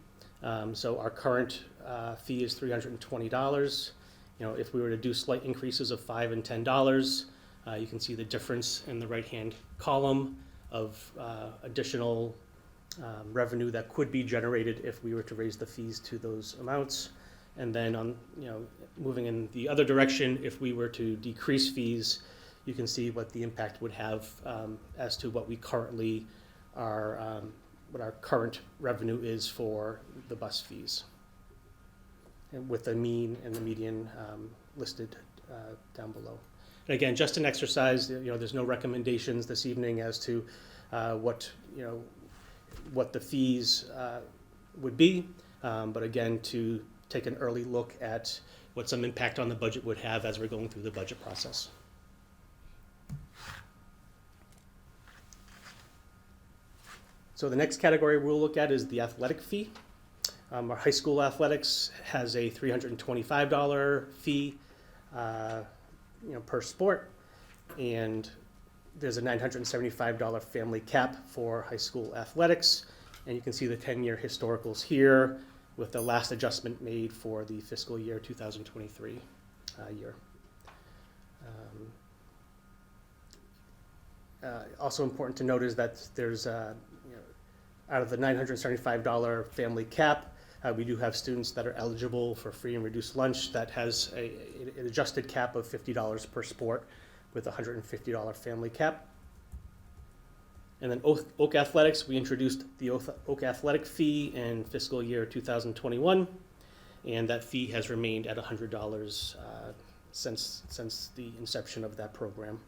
So our current fee is $320. If we were to do slight increases of $5 and $10, you can see the difference in the right-hand column of additional revenue that could be generated if we were to raise the fees to those amounts. And then on, moving in the other direction, if we were to decrease fees, you can see what the impact would have as to what we currently are, what our current revenue is for the bus fees, and with the mean and the median listed down below. And again, just an exercise. There's no recommendations this evening as to what the fees would be, but again, to take an early look at what some impact on the budget would have as we're going through the budget process. So the next category we'll look at is the athletic fee. Our high school athletics has a $325 fee per sport. And there's a $975 family cap for high school athletics. And you can see the 10-year historicals here with the last adjustment made for the fiscal year 2023 year. Also important to note is that there's, out of the $975 family cap, we do have students that are eligible for free and reduced lunch that has an adjusted cap of $50 per sport with a $150 family cap. And then Oak Athletics, we introduced the Oak Athletic fee in fiscal year 2021, and that fee has remained at $100 since the inception of that program,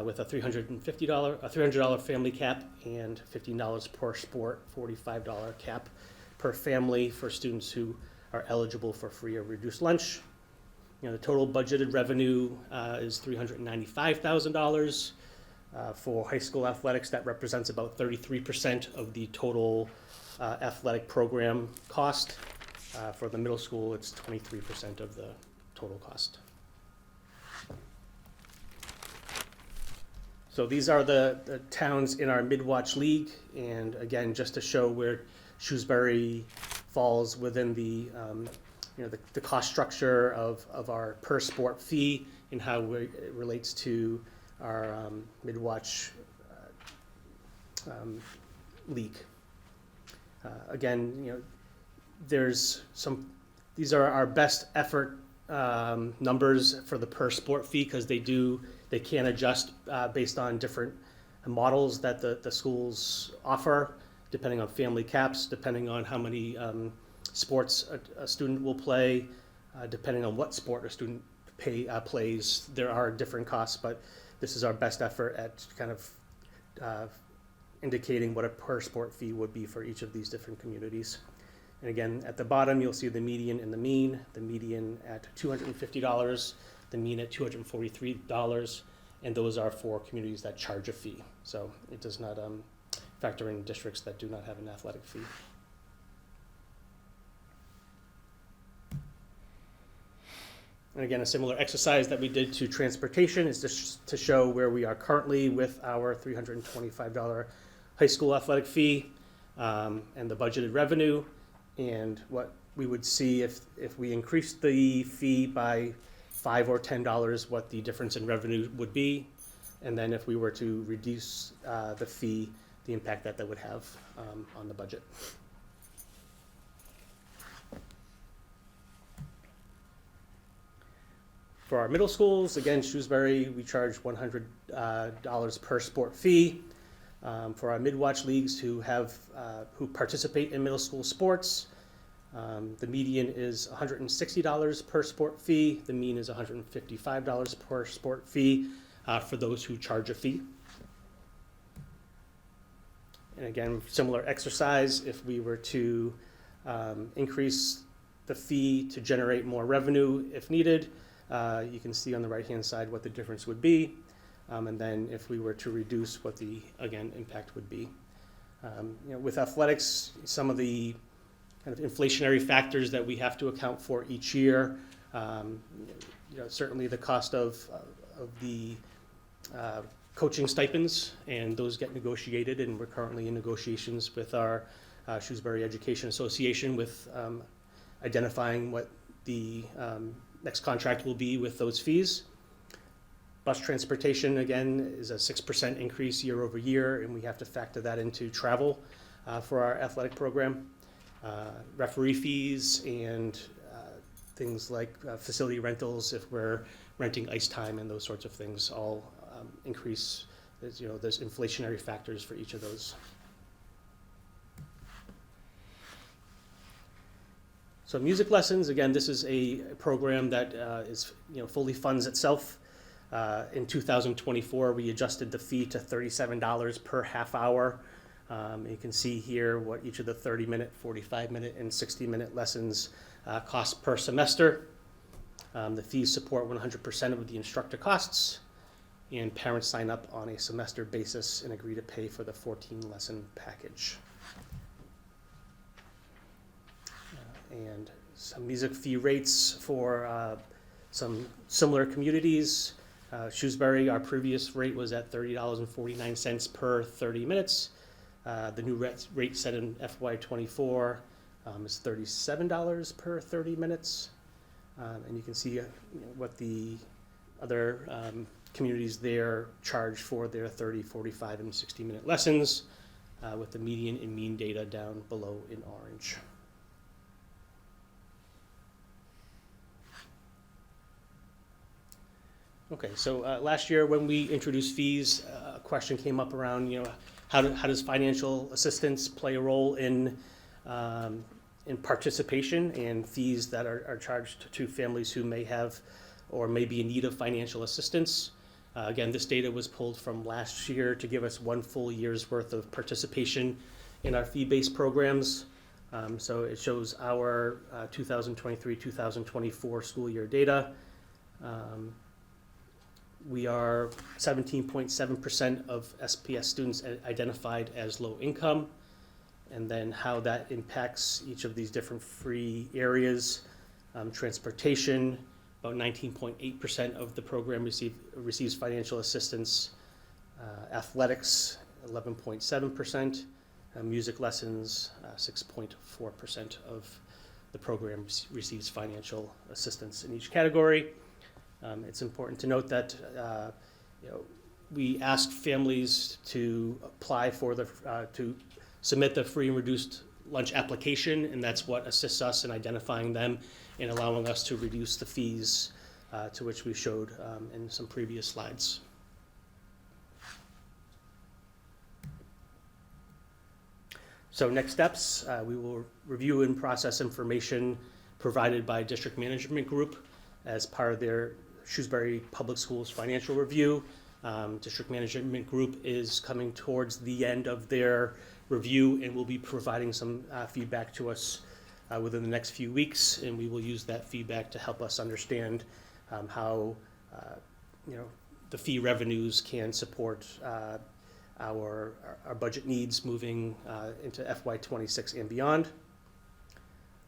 with a $300 family cap and $15 per sport, $45 cap per family for students who are eligible for free or reduced lunch. The total budgeted revenue is $395,000. For high school athletics, that represents about 33% of the total athletic program cost. For the middle school, it's 23% of the total cost. So these are the towns in our Mid-Watch League, and again, just to show where Shrewsbury falls within the the cost structure of our per sport fee and how it relates to our Mid-Watch league. Again, these are our best effort numbers for the per sport fee because they can adjust based on different models that the schools offer, depending on family caps, depending on how many sports a student will play, depending on what sport a student plays. There are different costs, but this is our best effort at kind of indicating what a per sport fee would be for each of these different communities. And again, at the bottom, you'll see the median and the mean. The median at $250, the mean at $243, and those are for communities that charge a fee. So it does not factor in districts that do not have an athletic fee. And again, a similar exercise that we did to transportation is just to show where we are currently with our $325 high school athletic fee and the budgeted revenue, and what we would see if we increased the fee by $5 or $10, what the difference in revenue would be, and then if we were to reduce the fee, the impact that would have on the budget. For our middle schools, again, Shrewsbury, we charge $100 per sport fee. For our Mid-Watch leagues who participate in middle school sports, the median is $160 per sport fee. The mean is $155 per sport fee for those who charge a fee. And again, similar exercise, if we were to increase the fee to generate more revenue if needed, you can see on the right-hand side what the difference would be, and then if we were to reduce, what the, again, impact would be. With athletics, some of the kind of inflationary factors that we have to account for each year, certainly the cost of the coaching stipends, and those get negotiated, and we're currently in negotiations with our Shrewsbury Education Association with identifying what the next contract will be with those fees. Bus transportation, again, is a 6% increase year over year, and we have to factor that into travel for our athletic program. Referee fees and things like facility rentals, if we're renting ice time and those sorts of things, all increase. There's inflationary factors for each of those. So music lessons, again, this is a program that is fully funds itself. In 2024, we adjusted the fee to $37 per half hour. You can see here what each of the 30-minute, 45-minute, and 60-minute lessons cost per semester. The fees support 100% of the instructor costs, and parents sign up on a semester basis and agree to pay for the 14-lesson package. And some music fee rates for some similar communities. Shrewsbury, our previous rate was at $30.49 per 30 minutes. The new rate set in FY '24 is $37 per 30 minutes. And you can see what the other communities there charge for their 30, 45, and 60-minute lessons, with the median and mean data down below in orange. Okay, so last year when we introduced fees, a question came up around, how does financial assistance play a role in participation and fees that are charged to families who may have or may be in need of financial assistance. Again, this data was pulled from last year to give us 1 full year's worth of participation in our fee-based programs. So it shows our 2023-2024 school year data. We are 17.7% of SPS students identified as low income, and then how that impacts each of these different free areas. Transportation, about 19.8% of the program receives financial assistance. Athletics, 11.7%. Music lessons, 6.4% of the program receives financial assistance in each category. It's important to note that we asked families to apply for to submit the free and reduced lunch application, and that's what assists us in identifying them and allowing us to reduce the fees, to which we showed in some previous slides. So next steps, we will review and process information provided by District Management Group as part of their Shrewsbury Public Schools financial review. District Management Group is coming towards the end of their review and will be providing some feedback to us within the next few weeks, and we will use that feedback to help us understand how the fee revenues can support our budget needs moving into FY '26 and beyond.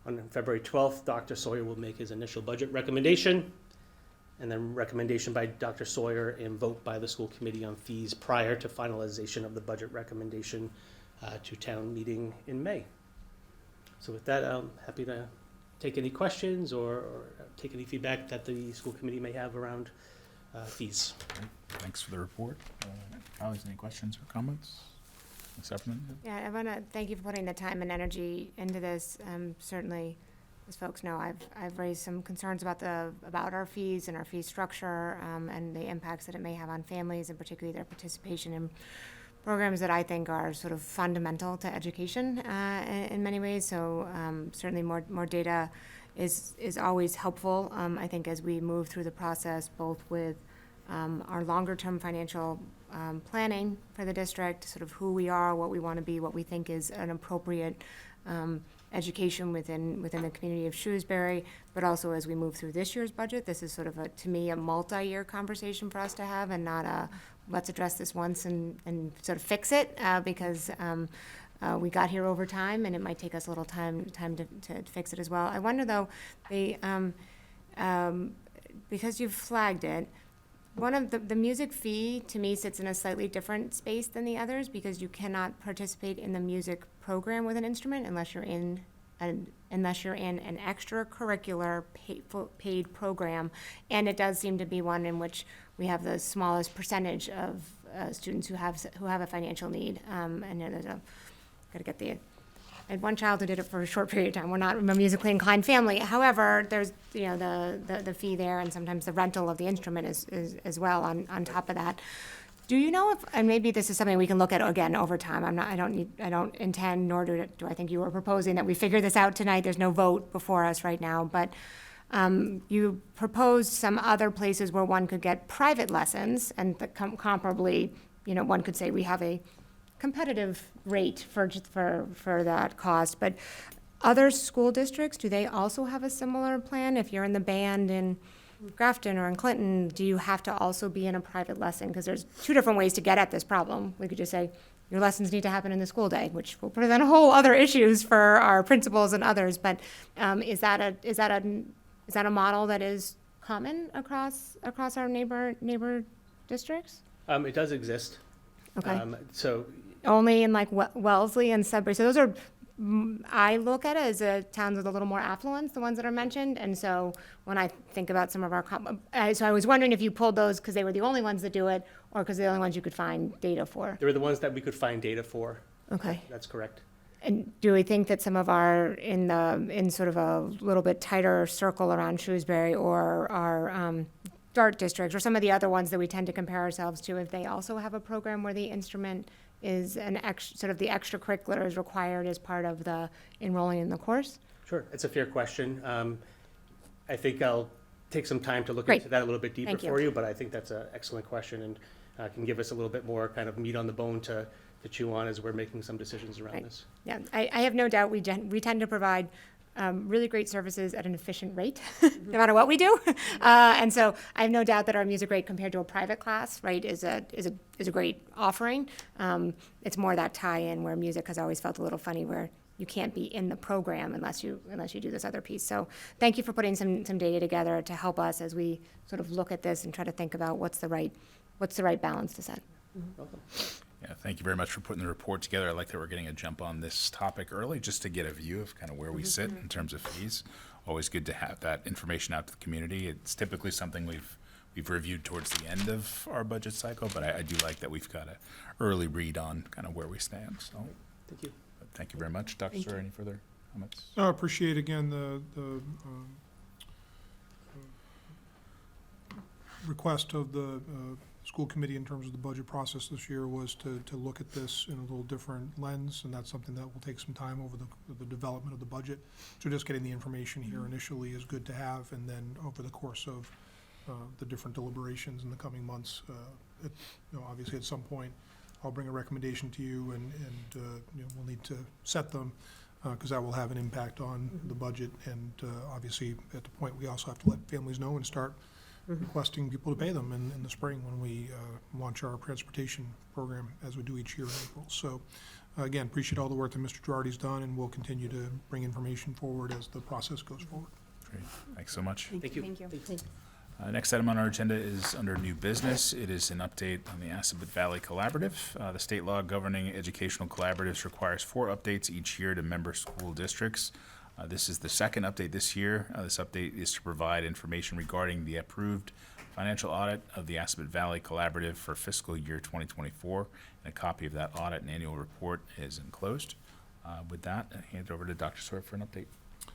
On February 12th, Dr. Sawyer will make his initial budget recommendation, and then recommendation by Dr. Sawyer and vote by the school committee on fees prior to finalization of the budget recommendation to town meeting in May. So with that, I'm happy to take any questions or take any feedback that the school committee may have around fees. Thanks for the report. Colleagues, any questions or comments? Ms. Epperman? Yeah, I want to thank you for putting the time and energy into this. Certainly, as folks know, I've raised some concerns about our fees and our fee structure, and the impacts that it may have on families, and particularly their participation in programs that I think are sort of fundamental to education in many ways. So certainly more data is always helpful. I think as we move through the process, both with our longer term financial planning for the district, sort of who we are, what we want to be, what we think is an appropriate education within the community of Shrewsbury, but also as we move through this year's budget. This is sort of to me, a multi-year conversation for us to have, and not a let's address this once and sort of fix it, because we got here over time, and it might take us a little time to fix it as well. I wonder though, because you've flagged it, one of the music fee to me sits in a slightly different space than the others, because you cannot participate in the music program with an instrument unless you're in an extracurricular paid program, and it does seem to be one in which we have the smallest percentage of students who have a financial need. And there's I had one child who did it for a short period of time. We're not a musically inclined family. However, there's the fee there, and sometimes the rental of the instrument is as well on top of that. Do you know if, and maybe this is something we can look at again over time. I don't intend, nor do I think you were proposing that we figure this out tonight. There's no vote before us right now, but you proposed some other places where one could get private lessons, and comparably, one could say we have a competitive rate for that cost. But other school districts, do they also have a similar plan? If you're in the band in Grafton or in Clinton, do you have to also be in a private lesson? Because there's two different ways to get at this problem. We could just say your lessons need to happen in the school day, which will present a whole other issues for our principals and others. But is that a model that is common across our neighbor districts? It does exist. Okay. So Only in like Wellesley and Sudbury. So those are, I look at it as towns with a little more affluence, the ones that are mentioned. And so when I think about some of our, so I was wondering if you pulled those because they were the only ones that do it, or because they're the only ones you could find data for. they were the ones that we could find data for. Okay. That's correct. And do we think that some of our, in sort of a little bit tighter circle around Shrewsbury or our DART districts or some of the other ones that we tend to compare ourselves to, if they also have a program where the instrument is sort of the extracurricular is required as part of the enrolling in the course? Sure, it's a fair question. I think I'll take some time to look Great. into that a little bit deeper Thank you. for you, but I think that's an excellent question and can give us a little bit more kind of meat on the bone to chew on as we're making some decisions around Right. this. Yeah, I have no doubt we tend to provide really great services at an efficient rate, no matter what we do. And so I have no doubt that our music rate compared to a private class, right, is a great offering. It's more that tie-in where music has always felt a little funny, where you can't be in the program unless you do this other piece. So thank you for putting some data together to help us as we sort of look at this and try to think about what's the right balance to set. Welcome. Yeah, thank you very much for putting the report together. I like that we're getting a jump on this topic early, just to get a view of kind of where we sit in terms of fees. Always good to have that information out to the community. It's typically something we've reviewed towards the end of our budget cycle, but I do like that we've got an early read on kind of where we stand. So, Thank you. thank you very much. Dr. Sawyer, any further comments? I appreciate again the request of the school committee in terms of the budget process this year was to look at this in a little different lens, and that's something that will take some time over the development of the budget. So just getting the information here initially is good to have, and then over the course of the different deliberations in the coming months, obviously at some point, I'll bring a recommendation to you, and we'll need to set them, because that will have an impact on the budget, and obviously at the point, we also have to let families know and start requesting people to pay them in the spring when we launch our transportation program, as we do each year in April. So again, appreciate all the work that Mr. Girardi's done, and we'll continue to bring information forward as the process goes forward. Great. Thanks so much. Thank you. Thank you. Next item on our agenda is under new business. It is an update on the Assabet Valley Collaborative. The state law governing educational collaboratives requires 4 updates each year to member school districts. This is the second update this year. This update is to provide information regarding the approved financial audit of the Assabet Valley Collaborative for fiscal year 2024. And a copy of that audit and annual report is enclosed. With that, I hand it over to Dr. Sawyer for an update.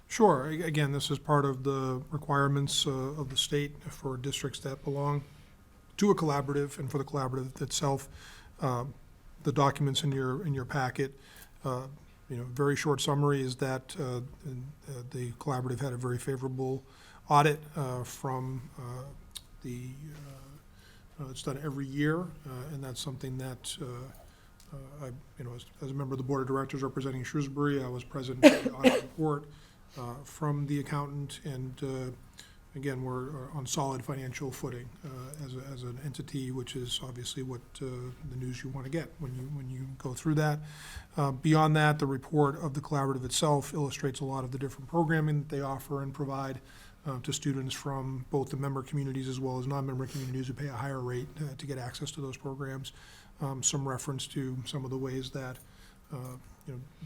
Sure. Again, this is part of the requirements of the state for districts that belong to a collaborative, and for the collaborative itself. The documents in your packet, very short summary is that the collaborative had a very favorable audit from it's done every year, and that's something that as a member of the board of directors representing Shrewsbury, I was present at the audit report from the accountant, and again, we're on solid financial footing as an entity, which is obviously what the news you want to get when you go through that. Beyond that, the report of the collaborative itself illustrates a lot of the different programming that they offer and provide to students from both the member communities as well as non-member communities who pay a higher rate to get access to those programs. Some reference to some of the ways that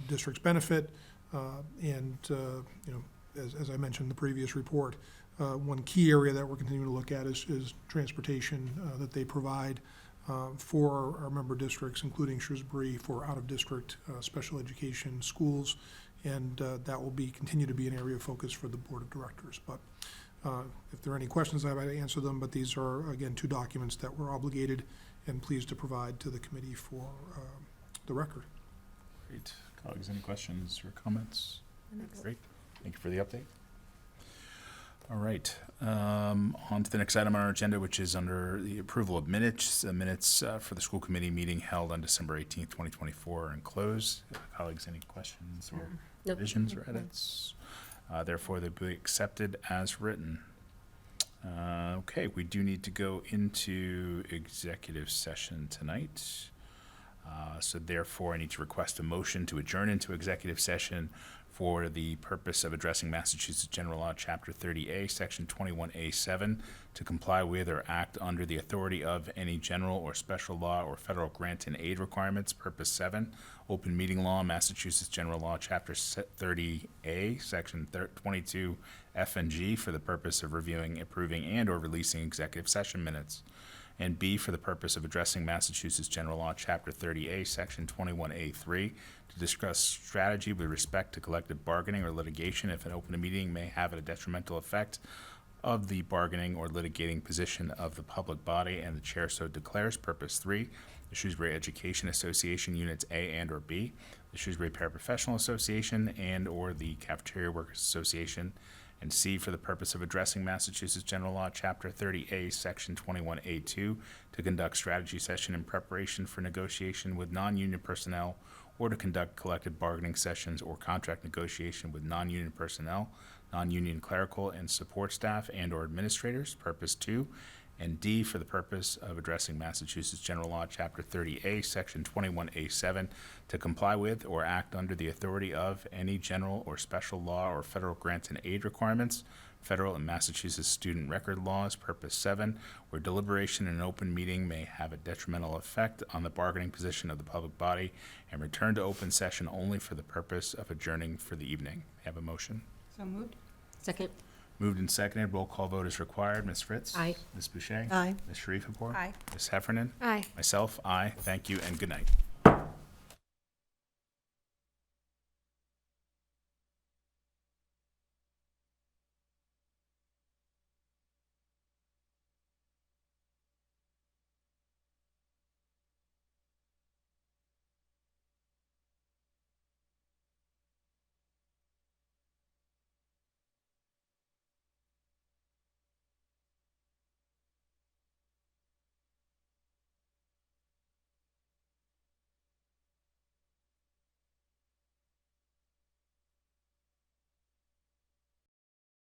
districts benefit, and as I mentioned in the previous report, one key area that we're continuing to look at is transportation that they provide for our member districts, including Shrewsbury, for out-of-district special education schools, and that will continue to be an area of focus for the board of directors. But if there are any questions, I might answer them, but these are, again, 2 documents that we're obligated and pleased to provide to the committee for the record. Great. Colleagues, any questions or comments? Great. Thank you for the update. All right. On to the next item on our agenda, which is under the approval of minutes. The minutes for the school committee meeting held on December 18th, 2024 are enclosed. Colleagues, any questions or revisions or edits? Therefore, they'll be accepted as written. Okay, we do need to go into executive session tonight. So therefore, I need to request a motion to adjourn into executive session for the purpose of addressing Massachusetts General Law, Chapter 30A, Section 21A7, to comply with or act under the authority of any general or special law or federal grant and aid requirements. Purpose 7, Open Meeting Law, Massachusetts General Law, Chapter 30A, Section 22F and G, for the purpose of reviewing, approving, and/or releasing executive session minutes. And B, for the purpose of addressing Massachusetts General Law, Chapter 30A, Section 21A3, to discuss strategy with respect to collective bargaining or litigation if an open meeting may have a detrimental effect of the bargaining or litigating position of the public body, and the chair so declares. Purpose 3, the Shrewsbury Education Association Units A and/or B, the Shrewsbury Paraprofessional Association and/or the Cafeteria Workers Association, and C, for the purpose of addressing Massachusetts General Law, Chapter 30A, Section 21A2, to conduct strategy session in preparation for negotiation with non-union personnel, or to conduct collective bargaining sessions or contract negotiation with non-union personnel, non-union clerical and support staff and/or administrators. Purpose 2, and D, for the purpose of addressing Massachusetts General Law, Chapter 30A, Section 21A7, to comply with or act under the authority of any general or special law or federal grant and aid requirements, federal and Massachusetts student record laws. Purpose 7, where deliberation in an open meeting may have a detrimental effect on the bargaining position of the public body, and return to open session only for the purpose of adjourning for the evening. Have a motion? So moved. Second. Moved and seconded. Roll call vote is required. Ms. Fritz? Aye. Ms. Boucher? Aye. Ms. Sharifipour? Aye. Ms. Heffernan? Aye. Myself, aye. Thank you and good night.